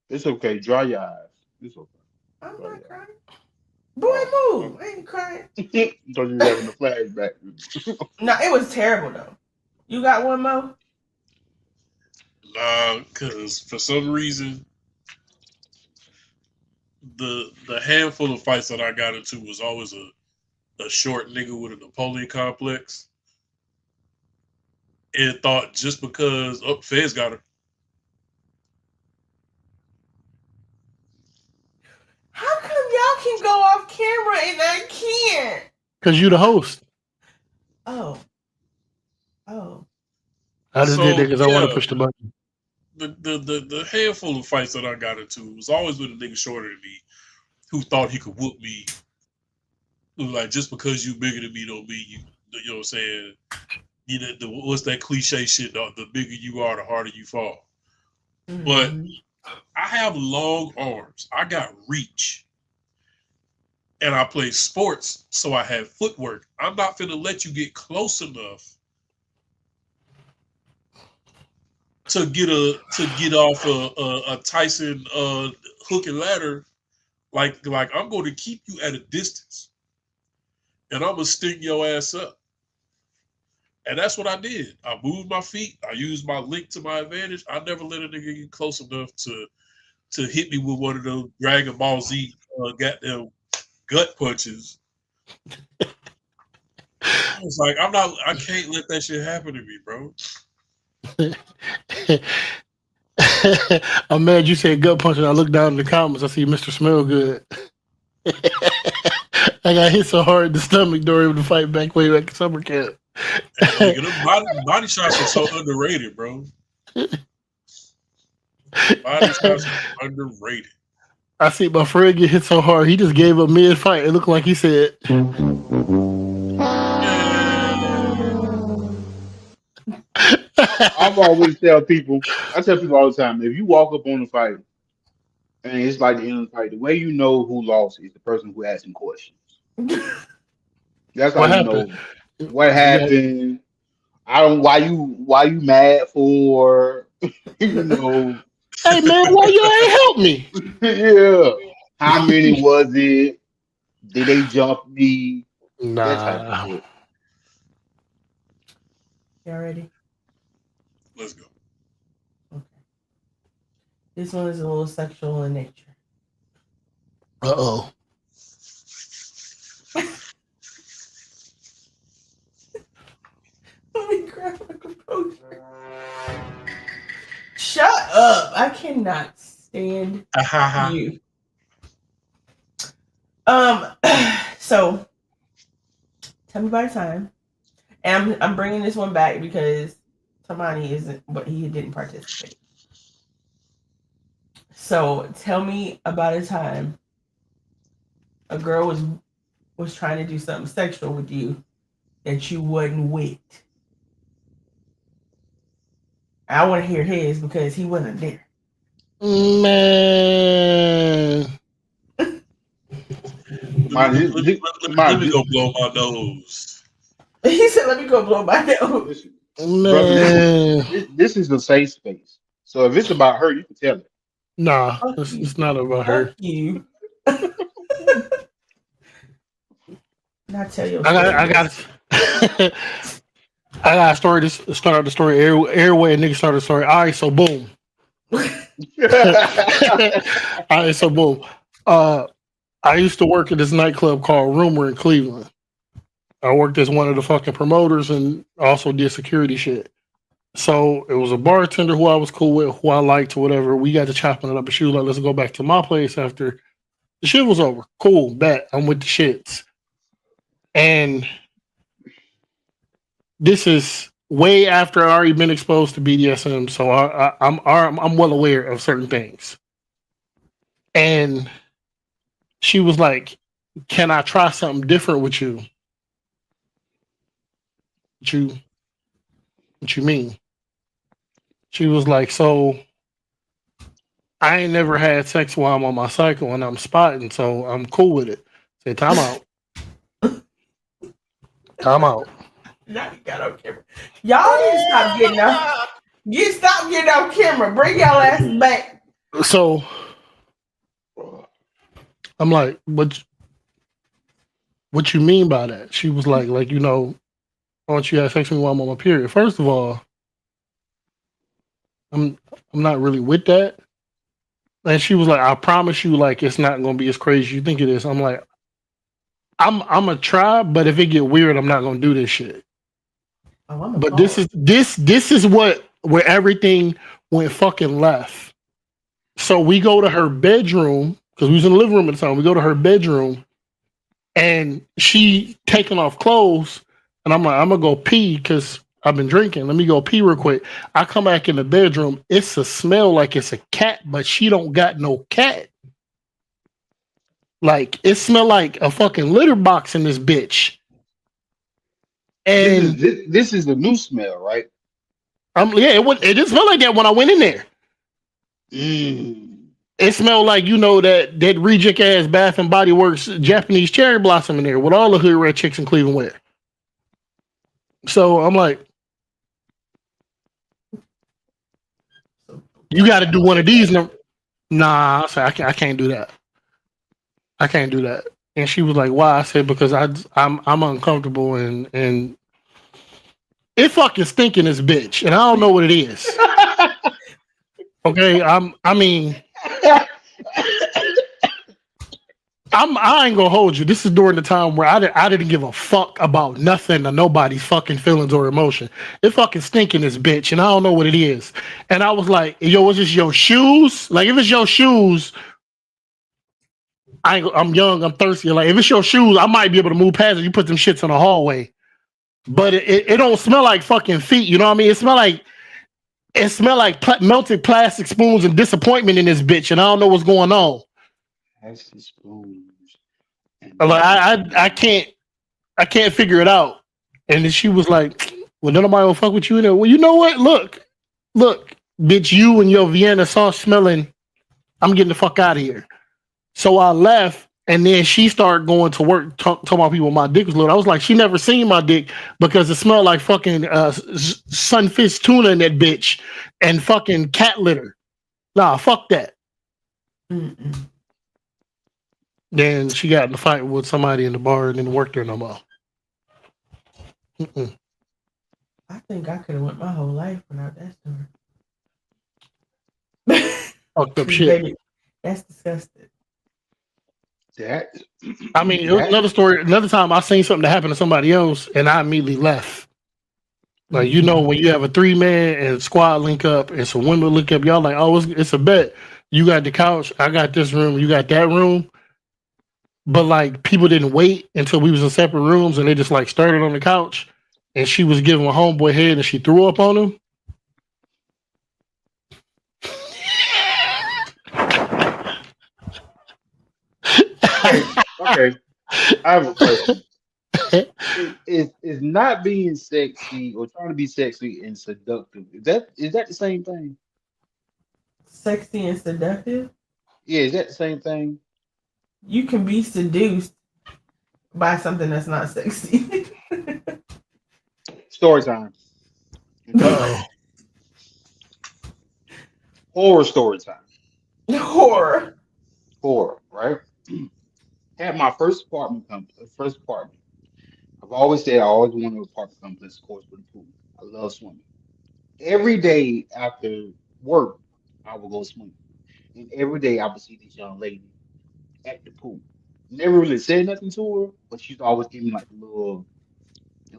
E: It's okay. Dry your eyes. It's okay.
B: I'm not crying. Boy, move. I ain't crying.
E: Thought you were having a flashback.
B: No, it was terrible, though. You got one, Mo?
C: Nah, because for some reason, the handful of fights that I got into was always a short nigga with a Napoleon complex. And thought just because, Fez got her.
B: How come y'all can go off camera and I can't?
F: Because you the host.
B: Oh.
F: I just did that because I want to push the button.
C: The handful of fights that I got into was always with a nigga shorter than me who thought he could whoop me. Who like, just because you bigger than me don't mean you know what I'm saying? You know, what's that cliche shit? The bigger you are, the harder you fall. Mm-hmm. But I have long arms. I got reach. and I play sports, so I have footwork. I'm not finna let you get close enough to get off a Tyson hook and ladder. Like I'm going to keep you at a distance, and I'm gonna sting your ass up. And that's what I did. I moved my feet. I used my length to my advantage. I never let a nigga get close enough to hit me with one of those Dragon Ball Z goddamn gut punches. I was like, I can't let that shit happen to me, bro.
F: I'm mad you said gut punch, and I look down in the comments. I see Mr. Smell Good. I got hit so hard in the stomach during the fight back way back in summer camp.
C: Nigga, them body shots are so underrated, bro. Body shots are underrated.
F: I see my friend get hit so hard, he just gave up mid fight. It looked like he said,
E: I've always tell people all the time, if you walk up on the fight and it's like the end of the fight, the way you know who lost is the person who asking questions. That's how
F: What
E: you
F: happened?
E: know what happened. I don't why you mad for you know.
F: Hey man, why you ain't help me?
E: Yeah. How many was it? Did they jump me? That type of
F: Nah.
E: shit.
B: Y'all ready?
C: Let's go.
B: Okay. This one is a little sexual in nature.
F: Uh-oh.
B: Let me grab my composure. Shut up! I cannot stand you. So tell me about a time, and I'm bringing this one back because Tamani isn't, but he didn't participate. So tell me about a time a girl was trying to do something sexual with you that you wasn't with. I want to hear his because he wasn't there.
F: Man.
C: Let me go blow my nose.
B: He said, "Let me go blow my nose."
E: Brother, this is a safe space. So if it's about her, you can tell it.
F: Nah, it's not about her.
B: Fuck you. Not tell your
F: I got I got a story to start the story. Every nigga started the story. All right, so boom. All right, so boom. I used to work at this nightclub called Rumor in Cleveland. I worked as one of the fucking promoters and also did security shit. So it was a bartender who I was cool with, who I liked, or whatever. We got to chopping it up, and she was like, "Let's go back to my place after the shit was over." Cool, bet I'm with the shits. And this is way after I already been exposed to BDSM, so I'm well aware of certain things. And she was like, "Can I try something different with you?" What you mean? She was like, "So I ain't never had sex while I'm on my cycle and I'm spotting, so I'm cool with it." Say, time out. Time out.
B: Now you got on camera. Y'all need to stop getting out. Stop getting on camera. Bring y'all asses back.
F: So I'm like, what you mean by that? She was like, why don't you have sex with me while I'm on my period? First of all, I'm not really with that. And she was like, I promise you, like, it's not gonna be as crazy as you think it is. I'm like, I'm gonna try, but if it get weird, I'm not gonna do this shit. But this is where everything went fucking left. So we go to her bedroom, because we was in the living room at the time. We go to her bedroom and she taking off clothes, and I'm like, I'm gonna go pee because I've been drinking. Let me go pee real quick. I come back in the bedroom. It's a smell like it's a cat, but she don't got no cat. Like, it smell like a fucking litter box in this bitch. And
E: this is the new smell, right?
F: it didn't smell like that when I went in there. It smelled like, you know, that reject ass Bath and Body Works Japanese cherry blossom in there with all the hood red chicks in Cleveland wear. So I'm like, you got to do one of these. Nah, I said I can't do that. I can't do that. And she was like, "Why?" I said, "Because I'm uncomfortable and it fucking stinking this bitch, and I don't know what it is." Okay, I ain't gonna hold you. This is during the time where I didn't give a fuck about nothing or nobody's fucking feelings or emotion. It fucking stinking this bitch, and I don't know what it is. And I was like, "Yo, is this your shoes? Like, if it's your shoes, I'm young, I'm thirsty. Like, if it's your shoes, I might be able to move past it. You put them shits in the hallway, but it don't smell like fucking feet. You know what I mean? It smell like melted plastic spoons and disappointment in this bitch, and I don't know what's going on."
E: Plastic spoons.
F: Like I can't figure it out. And then she was like, "Well, nobody will fuck with you in there." Well, you know what? Look, bitch, you and your Vienna sauce smelling. I'm getting the fuck out of here. So I left, and then she started going to work, talking about people. My dick was little. I was like, she never seen my dick because it smelled like fucking sunfish tuna in that bitch and fucking cat litter. Nah, fuck that.
B: Mm-mm.
F: Then she got in a fight with somebody in the bar and didn't work there no more. Mm-mm.
B: I think I could have went my whole life without that story.
F: Fucked up shit.
B: Baby, that's disgusting.
F: I mean, it was another story. Another time I seen something that happened to somebody else, and I immediately left. Like, you know, when you have a 3-man and squad link up and some women link up, y'all like, oh, it's a bet. You got the couch, I got this room, you got that room. But like, people didn't wait until we was in separate rooms, and they just like started on the couch, and she was giving a homeboy head, and she threw up on him.
E: Okay. I have a question. Is not being sexy or trying to be sexy and seductive, is that the same thing?
B: Sexy and seductive.
E: Yeah, is that the same thing?
B: You can be seduced by something that's not sexy.
E: Story time.
F: Uh-oh.
E: Horror story time.
B: Horror.
E: Horror, right? Had my first apartment I've always said I always wanted an apartment complex, of course, with a pool. I love swimming. Every day after work, I would go swimming. And every day I would see this young lady at the pool. Never really said nothing to her, but she'd always give me like the little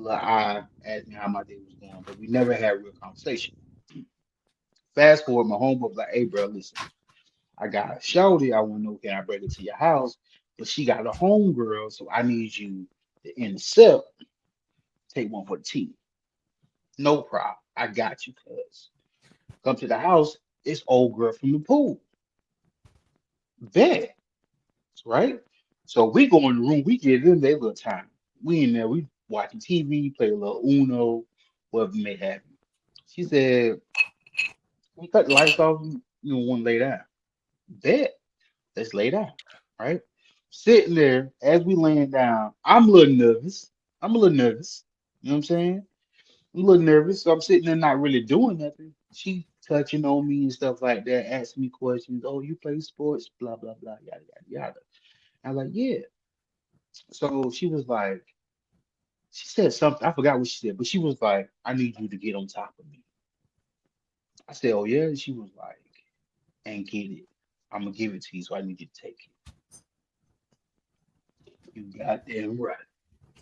E: eye, ask me how my day was going. But we never had real conversation. Fast forward, my homeboy was like, "Hey, bro, listen, I got a shorty. I want to know, can I bring her to your house? But she got a homegirl, so I need you to intercept, take one for the team." No problem. I got you, cuz. Come to the house, it's old girl from the pool. Bet, right? So we go in the room, we get in there little time. We in there, we watching TV, play a little Uno, whatever may happen. She said, "We cut the lights off, you want to lay down." Bet, let's lay down, right? Sitting there as we laying down, I'm a little nervous. I'm a little nervous. You know what I'm saying? I'm a little nervous, so I'm sitting there not really doing nothing. She touching on me and stuff like that, asking me questions. "Oh, you play sports?" Blah blah blah, yada yada yada. I was like, "Yeah." So she said something. I forgot what she said, but she was like, "I need you to get on top of me." I said, "Oh yeah." And she was like, "And get it. I'm gonna give it to you, so I need you to take it." You goddamn right.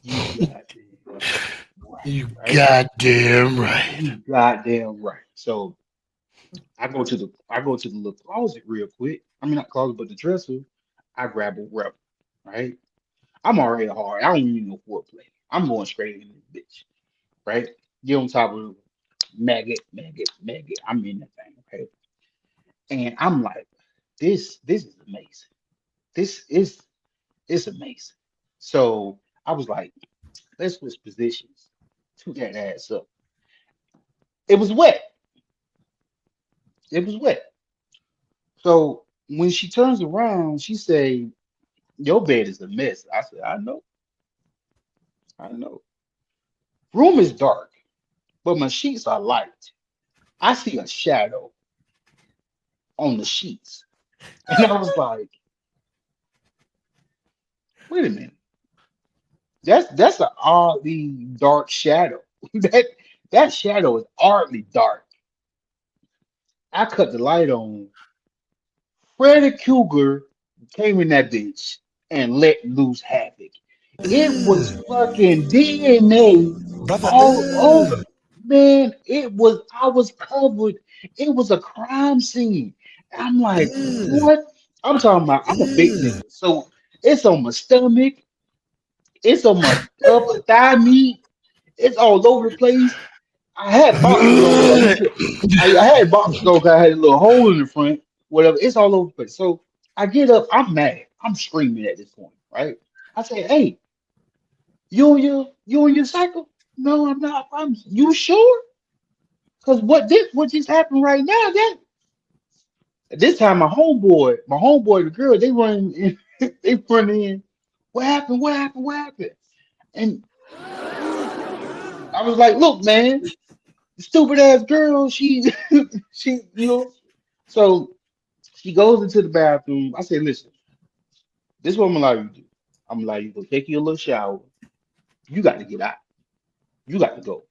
E: You goddamn right.
F: You
E: Right?
F: goddamn right.
E: You goddamn right. So I go to the little closet real quick. I mean not closet, but the dresser. I grab a rubber, right? I'm already hard. I don't even know foreplay. I'm going straight in this bitch, right? Get on top of maggot, maggot, maggot. I'm in that thing, okay? And I'm like, this is amazing. This is it's amazing. So I was like, let's switch positions. Took that ass up. It was wet. It was wet. So when she turns around, she say, "Your bed is a mess." I said, I know. Room is dark, but my sheets are light. I see a shadow on the sheets. And I was like, wait a minute. That's an oddly dark shadow. that that shadow is oddly dark. I cut the light on. Freddy Krueger came in that bitch and let loose havoc. It was fucking DNA
H: Brother,
E: all over. Man, I was covered. It was a crime scene. I'm like, what? I'm talking about, I'm a big nigga. So it's on my stomach, it's on my upper thigh meat, it's all over the place. I had boxes on because I had boxes on 'cause I had a little hole in the front, whatever. It's all over the place. So I get up, I'm mad. I'm screaming at this point, right? I say, hey, you on your cycle? No, I'm not. I'm you sure? Because what just happened right now, that this time my homeboy, the girl, they run in, they run in. What happened? What happened? What happened? And I was like, look, man, the stupid ass girl, she she, so she goes into the bathroom. I said, listen, this is what I'm gonna allow you to do. I'm gonna allow you to go take your little shower. You got to get out. You got to go.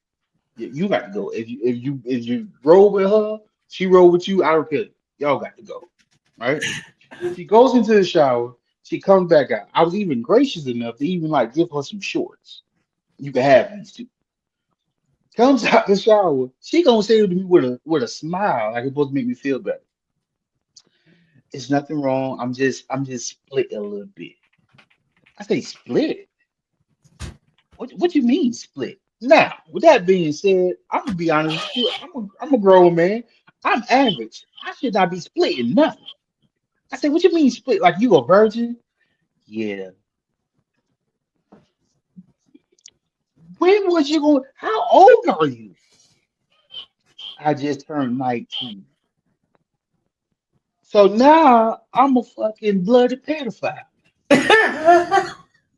E: You got to go. If you roll with her, she roll with you. I don't care. Y'all got to go. Right? She goes into the shower. She comes back out. I was even gracious enough to even like give her some shorts. You can have these two. Comes out the shower. She gonna say to me with a smile, like it's supposed to make me feel better. It's nothing wrong. I'm just split a little bit. I say split. What you mean split? Now, with that being said, I'm gonna be honest with you. I'm a grown man. I'm average. I should not be splitting nothing. I said, what you mean split? Like you a virgin? Yeah. When was you going? How old are you? I just turned 19. So now I'm a fucking bloody pedophile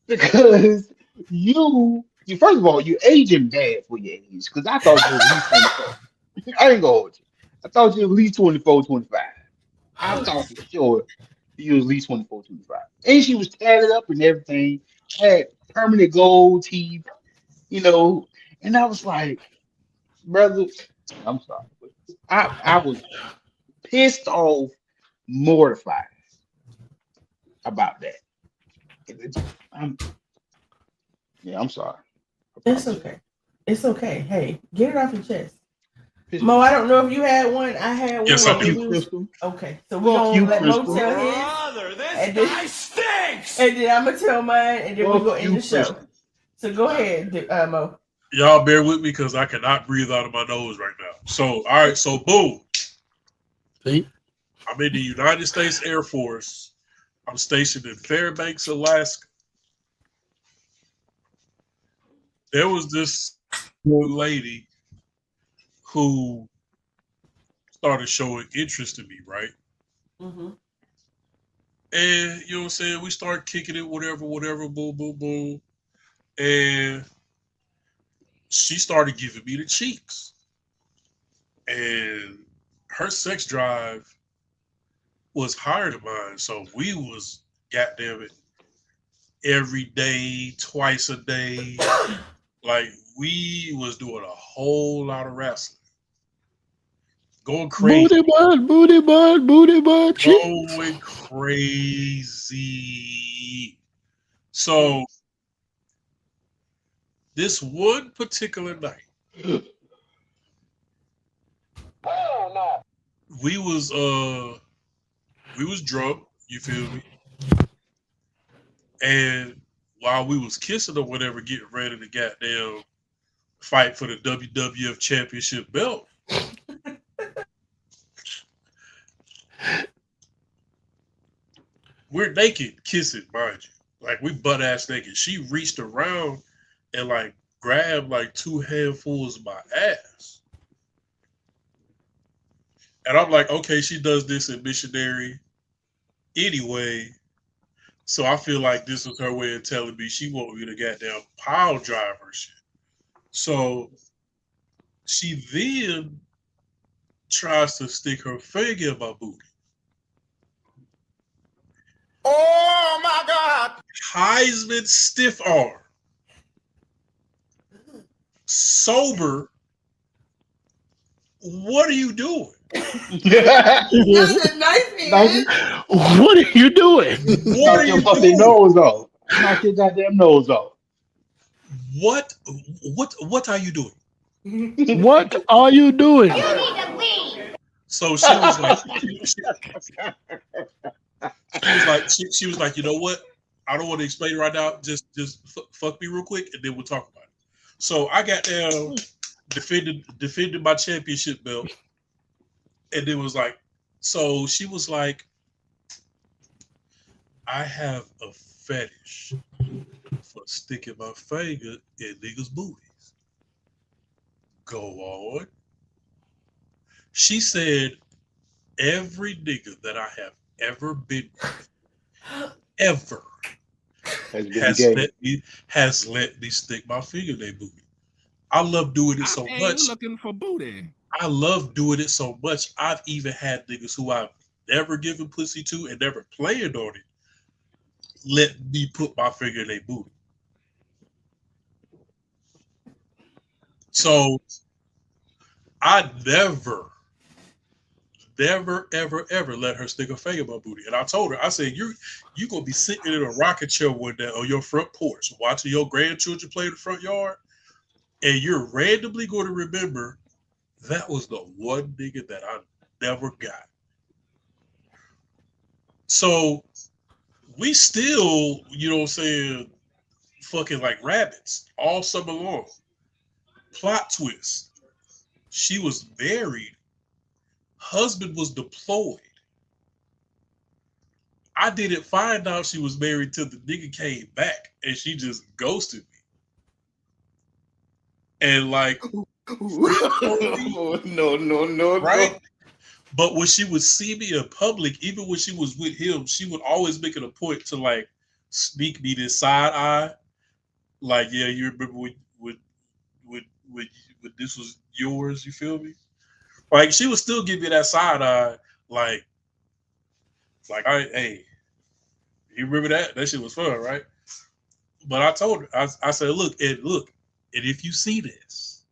E: because you first of all, you aging bad for your age because I thought you was at least 24. I ain't gonna hold you. I thought you was at least 24, 25. I thought for sure you was at least 24, 25. And she was tatted up and everything, had permanent gold teeth, you know. And I was like, brother, I'm sorry. But I was pissed off, mortified about that. I'm, yeah, I'm sorry. I
B: It's
E: promise.
B: okay. It's okay. Hey, get it off your chest.
E: Pissed
B: Mo,
E: me
B: I
E: off.
B: don't know if you had one. I had
C: Yes,
B: one.
C: I
E: Fuck
B: And
C: do.
E: you,
B: we was
E: Crystal.
B: okay. So we're
E: Fuck
B: gonna
E: you,
B: let Mo
E: Crystal.
B: tell his, and then and then I'm gonna tell mine, and then we're
E: Fuck
B: gonna end
E: you,
B: the show.
E: Crystal.
B: So go ahead, Mo.
C: Y'all bear with me because I cannot breathe out of my nose right now. So, all right. So, boom.
F: See?
C: I'm in the United States Air Force. I'm stationed in Fairbanks, Alaska. There was this lady who started showing interest in me, right?
B: Mm-hmm.
C: And you know what I'm saying? We start kicking it, whatever, boom, boom, boom. And she started giving me the cheeks. And her sex drive was higher than mine. So we was, goddamn it, every day, twice a day. Like we was doing a whole lot of wrestling. Going crazy.
F: Booty bud, cheeks.
C: Going crazy. So this one particular night, we was drunk, you feel me? And while we was kissing or whatever, getting ready to goddamn fight for the WWF championship belt, we're naked kissing, mind you. Like we butt ass naked. She reached around and like grabbed like two handfuls of my ass. And I'm like, okay, she does this in missionary. Anyway, so I feel like this was her way of telling me she want me to goddamn pile drive her shit. So she then tries to stick her finger in my booty.
A: Oh my God!
C: Heisman stiff arm. Sober. What are you doing?
B: That's a nice man.
F: What are you doing?
C: What are
E: Knock your
C: you
E: fucking
C: doing?
E: nose off. Knock your goddamn nose off.
C: What are you doing?
F: What are you doing?
C: So she was like, she was like, you know what? I don't want to explain it right now. Just fuck me real quick, and then we'll talk about it. So I got down, defended my championship belt, and it was like, so she was like, I have a fetish for sticking my finger in niggas' booties. Go on. She said, every nigga that I have ever been with, ever, has let me stick my finger in their booty. I love doing it so much.
G: Looking for booty.
C: I love doing it so much. I've even had niggas who I've never given pussy to and never planned on it let me put my finger in their booty. So I never, ever let her stick a finger in my booty. And I told her, I said, you gonna be sitting in a rocking chair one day on your front porch watching your grandchildren play in the front yard, and you're randomly going to remember that was the one nigga that I never got. So we still, you know what I'm saying, fucking like rabbits all summer long. Plot twist. She was married. Husband was deployed. I didn't find out she was married till the nigga came back, and she just ghosted me. And like,
A: no,
C: right? But when she would see me in public, even when she was with him, she would always make it a point to like sneak me this side eye. Like, yeah, you remember when this was yours, you feel me? Like, she would still give me that side eye, like, hey, you remember that? That shit was fun, right? But I told her, I said, look, and if you see this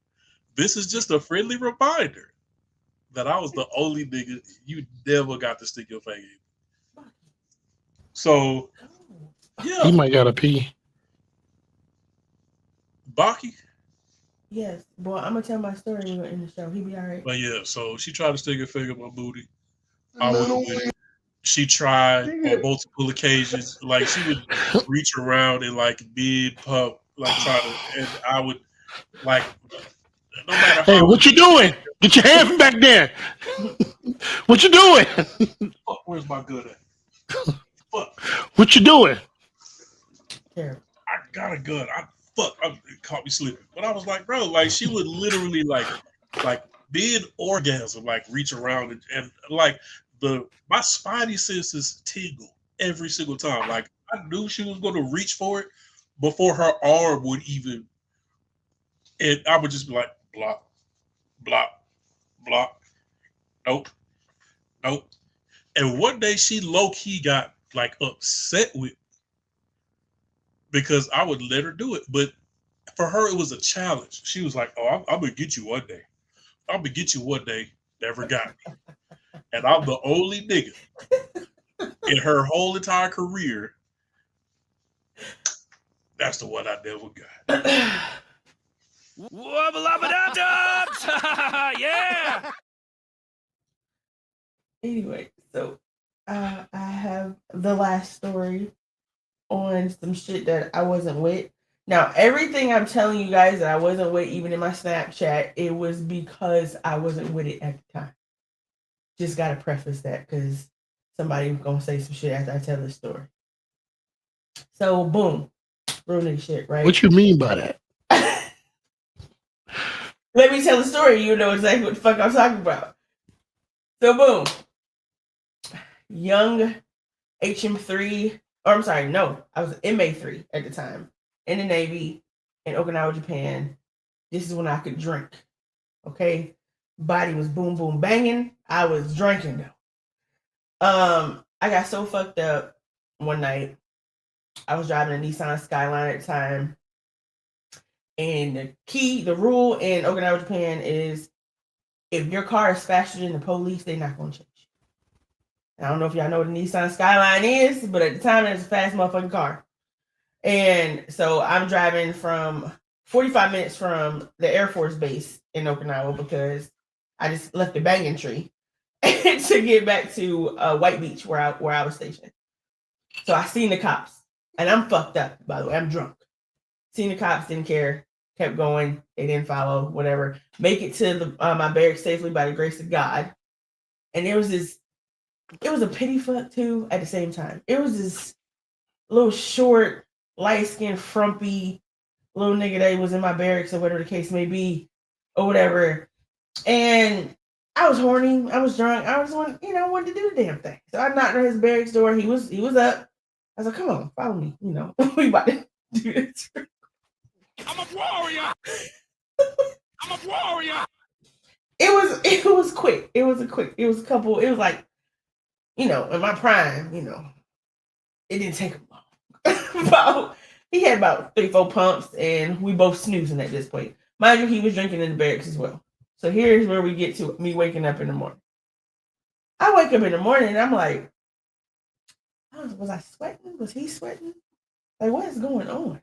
C: is just a friendly reminder that I was the only nigga you never got to stick your finger in. So, yeah.
F: He might gotta pee.
C: Baki?
B: Yes. Boy, I'm gonna tell my story when we're in the show. He be all right.
C: But yeah, so she tried to stick her finger in my booty. I wouldn't with it. She tried on multiple occasions. Like, she would reach around and like mid pump, like try to, and I would like, no matter how.
F: Hey, what you doing? Get your hand from back there. What you doing?
C: Fuck, where's my gun at? Fuck.
F: What you doing?
B: Terrible.
C: I got a gun. It caught me slipping. But I was like, bro, like she would literally like mid orgasm, like reach around and like my spidey senses tingle every single time. Like, I knew she was going to reach for it before her arm would even, and I would just be like, block, block, block, nope. And one day she low-key got like upset with me because I would let her do it. But for her, it was a challenge. She was like, oh, I'm going to get you one day. I'm going to get you one day. Never got me. And I'm the only nigga in her whole entire career. That's the one I never got.
G: Yeah.
B: Anyway, so I have the last story on some shit that I wasn't with. Now, everything I'm telling you guys that I wasn't with, even in my Snapchat, it was because I wasn't with it at the time. Just gotta preface that because somebody's gonna say some shit after I tell this story. So, boom, ruining shit, right?
F: What you mean by that?
B: Let me tell the story. You know exactly what the fuck I'm talking about. So, boom, young HM3, or I'm sorry, no, I was MA3 at the time in the Navy in Okinawa, Japan. This is when I could drink. Okay, body was boom boom banging. I was drinking though. I got so fucked up one night. I was driving a Nissan Skyline at the time, and the rule in Okinawa, Japan is if your car is faster than the police, they're not gonna chase you. I don't know if y'all know what a Nissan Skyline is, but at the time it was a fast motherfucking car. And so I'm driving from 45 minutes from the Air Force base in Okinawa because I just left the banging tree to get back to White Beach where I was stationed. So I seen the cops, and I'm fucked up, by the way. I'm drunk. Seen the cops, didn't care, kept going. They didn't follow, whatever. Make it to my barracks safely by the grace of God. And it was a pity fuck too at the same time. It was this little short, light-skinned, frumpy little nigga that was in my barracks or whatever the case may be, or whatever. And I was horny. I was drunk. I was wanted to do the damn thing. So I knocked on his barracks door. He was up. I was like, come on, follow me. We about to do this.
G: I'm a warrior. I'm a warrior.
B: It was quick. It was a couple. It was like, in my prime, it didn't take him long. He had about 3-4 pumps, and we both snoozing at this point. Mind you, he was drinking in the barracks as well. So here's where we get to me waking up in the morning. I wake up in the morning, and I'm like, was I sweating? Was he sweating? Like, what is going on?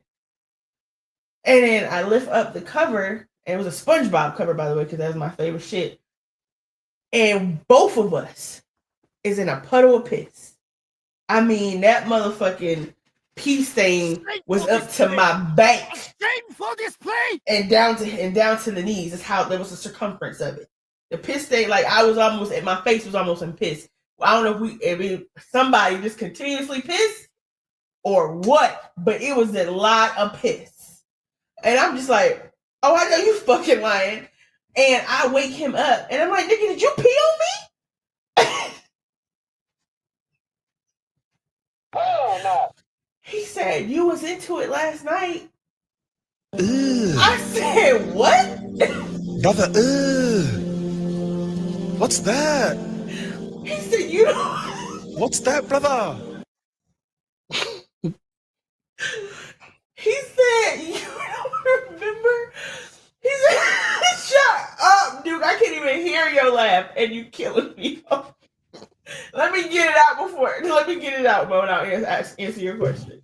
B: And then I lift up the cover, and it was a SpongeBob cover, by the way, because that was my favorite shit. And both of us is in a puddle of piss. I mean, that motherfucking pee stain was up to my back
G: Shameful display.
B: and down to the knees. That's how there was the circumference of it. The piss stain, like my face was almost in piss. I don't know if somebody just continuously pissed or what, but it was a lot of piss. And I'm just like, oh, I know you fucking lying. And I wake him up, and I'm like, nigga, did you pee on me? Oh no. He said, you was into it last night. I said, what?
H: Brother, what's that?
B: He said, you don't.
H: What's that, brother?
B: He said, you don't remember? He said, shut up, dude. I can't even hear your laugh, and you killing me. Let me get it out, Mo, and I'll answer your question.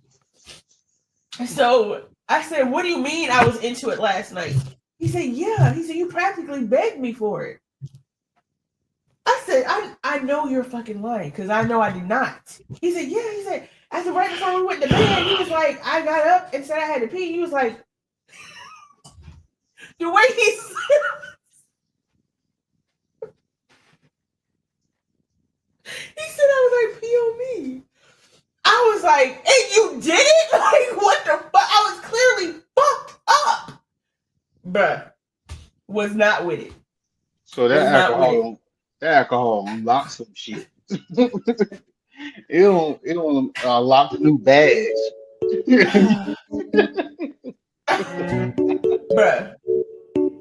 B: So I said, what do you mean I was into it last night? He said, yeah. He said, you practically begged me for it. I said, I know you're fucking lying, because I know I did not. He said, yeah. He said, after right before we went to bed, he was like, I got up and said I had to pee. He was like, the way he said he said I was like, pee on me. I was like, and you did it? Like, what the fuck? I was clearly fucked up. Bruh, was not with it.
E: So that alcohol unlocks some shit. it don't unlock the new bags.
B: Bruh,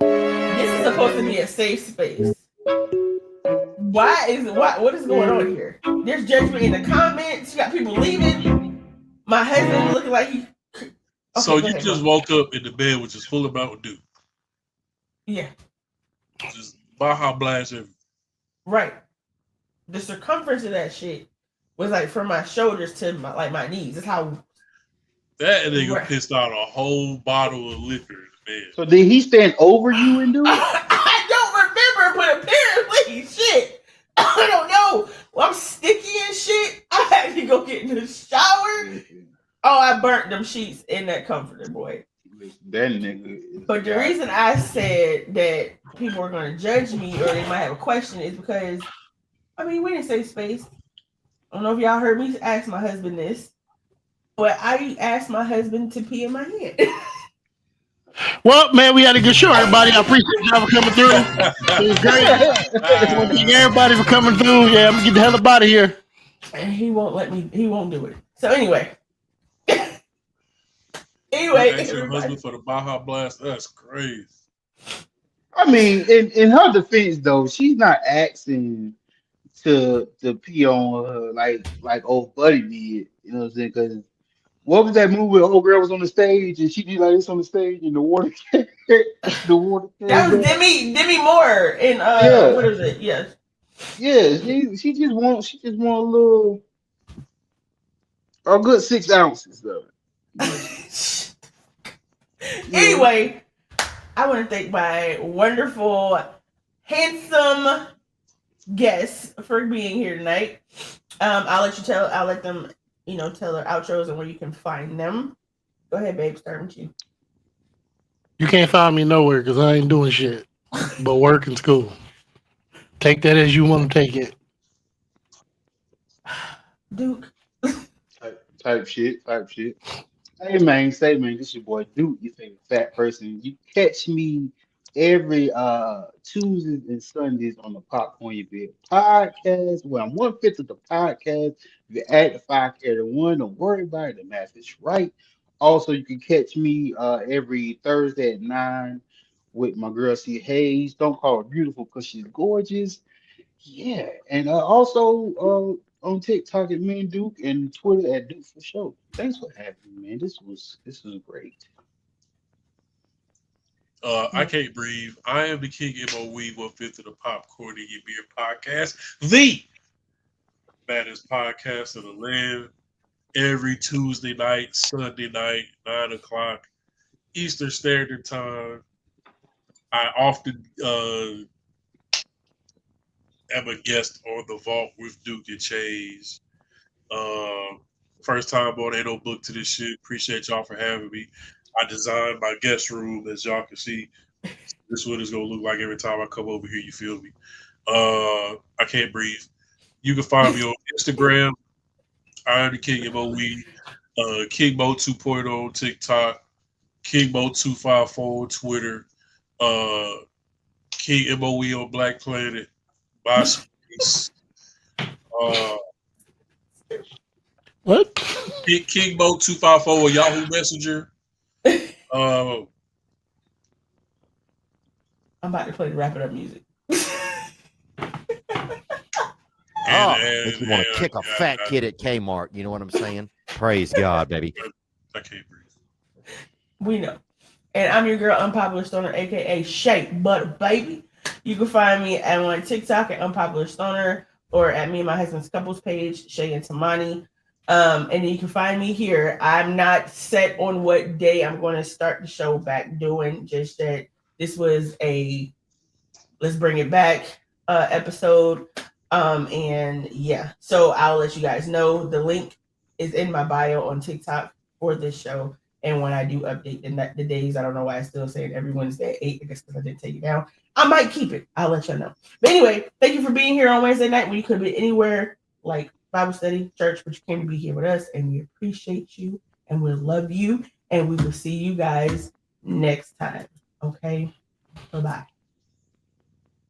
B: this is supposed to be a safe space. What is going on here? There's judgment in the comments. You got people leaving. My husband looking like he. Okay,
C: So you just woke up and the bed was just full of Mountain Dew.
B: Yeah.
C: Just Baja Blast everything.
B: Right. The circumference of that shit was like from my shoulders to my knees. That's how.
C: That nigga
B: Right.
C: pissed out a whole bottle of liquor in the bed.
E: So did he stand over you and do it?
B: I don't remember, but apparently, shit. I don't know. Well, I'm sticky and shit. I had to go get in the shower. Oh, I burnt them sheets in that comforter, boy.
E: That nigga.
B: But the reason I said that people are going to judge me or they might have a question is because, I mean, we didn't say space. I don't know if y'all heard me ask my husband this, but I asked my husband to pee in my hand.
F: Well, man, we had a good show, everybody. I appreciate y'all for coming through. It was great. I want to thank everybody for coming through. Yeah, I'm gonna get the hell up out of here.
D: And he won't let me. He won't do it. So anyway. Anyway,
C: Ask your
D: everybody.
C: husband for the Baja Blast. That's crazy.
E: I mean, in her defense though, she's not asking to pee on her like old buddy did. You know what I'm saying? Because what was that movie where old girl was on the stage and she did like this on the stage and the water the water
D: That
E: came
D: was
E: down?
D: Demi Moore in
E: Yeah,
D: what is it? Yes.
E: yeah. She just want a good 6 ounces though. Yeah.
D: Anyway, I want to thank my wonderful, handsome guests for being here tonight. I'll let them, tell their outros and where you can find them. Go ahead, babe. Start with you.
F: You can't find me nowhere because I ain't doing shit but work and school. Take that as you want to take it.
D: Duke.
E: Type shit. Hey man, this your boy Duke, your favorite fat person. You catch me every Tuesdays and Sundays on the Popcorn Your Bed podcast. Well, I'm 1/5 of the podcast. If you add the 5 1, don't worry about it. The math is right. Also, you can catch me every Thursday at 9 with my girl C Hayes. Don't call her beautiful because she's gorgeous. Yeah, and also on TikTok at Me and Duke and Twitter at Duke for Show. Thanks for having me, man. This was great.
C: I can't breathe. I am the King MOE, 1/5 of the Popcorn in Your Beer podcast, the baddest podcast of the land. Every Tuesday night, Sunday night, 9 o'clock Eastern Standard Time. I often am a guest on the Vault with Duke and Chase. First time on, ain't no book to this shit. Appreciate y'all for having me. I designed my guest room, as y'all can see. This is what it's gonna look like every time I come over here. You feel me? I can't breathe. You can find me on Instagram. I am the King MOE. King Mo 2.0 on TikTok. King Mo 254 on Twitter. King MOE on Black Planet. MySpace.
F: What?
C: King Mo 254 on Yahoo Messenger.
D: I'm about to play the wrap it up music.
I: Makes me want to kick a fat kid at Kmart. You know what I'm saying? Praise God, baby.
C: I can't breathe.
D: We know. And I'm your girl, Unpopular Stoner, aka Shake Butter Baby. You can find me on TikTok at Unpopular Stoner or at me and my husband's couples page, Shay and Tamani. And you can find me here. I'm not set on what day I'm going to start the show back doing, just that this was a let's bring it back episode. And yeah, so I'll let you guys know. The link is in my bio on TikTok for this show. And when I do update the days, I don't know why I'm still saying every Wednesday at 8, I guess because I didn't take it down. I might keep it. I'll let you know. But anyway, thank you for being here on Wednesday night when you could be anywhere like Bible study, church, but you came to be here with us. And we appreciate you and we love you. And we will see you guys next time. Okay? Bye-bye.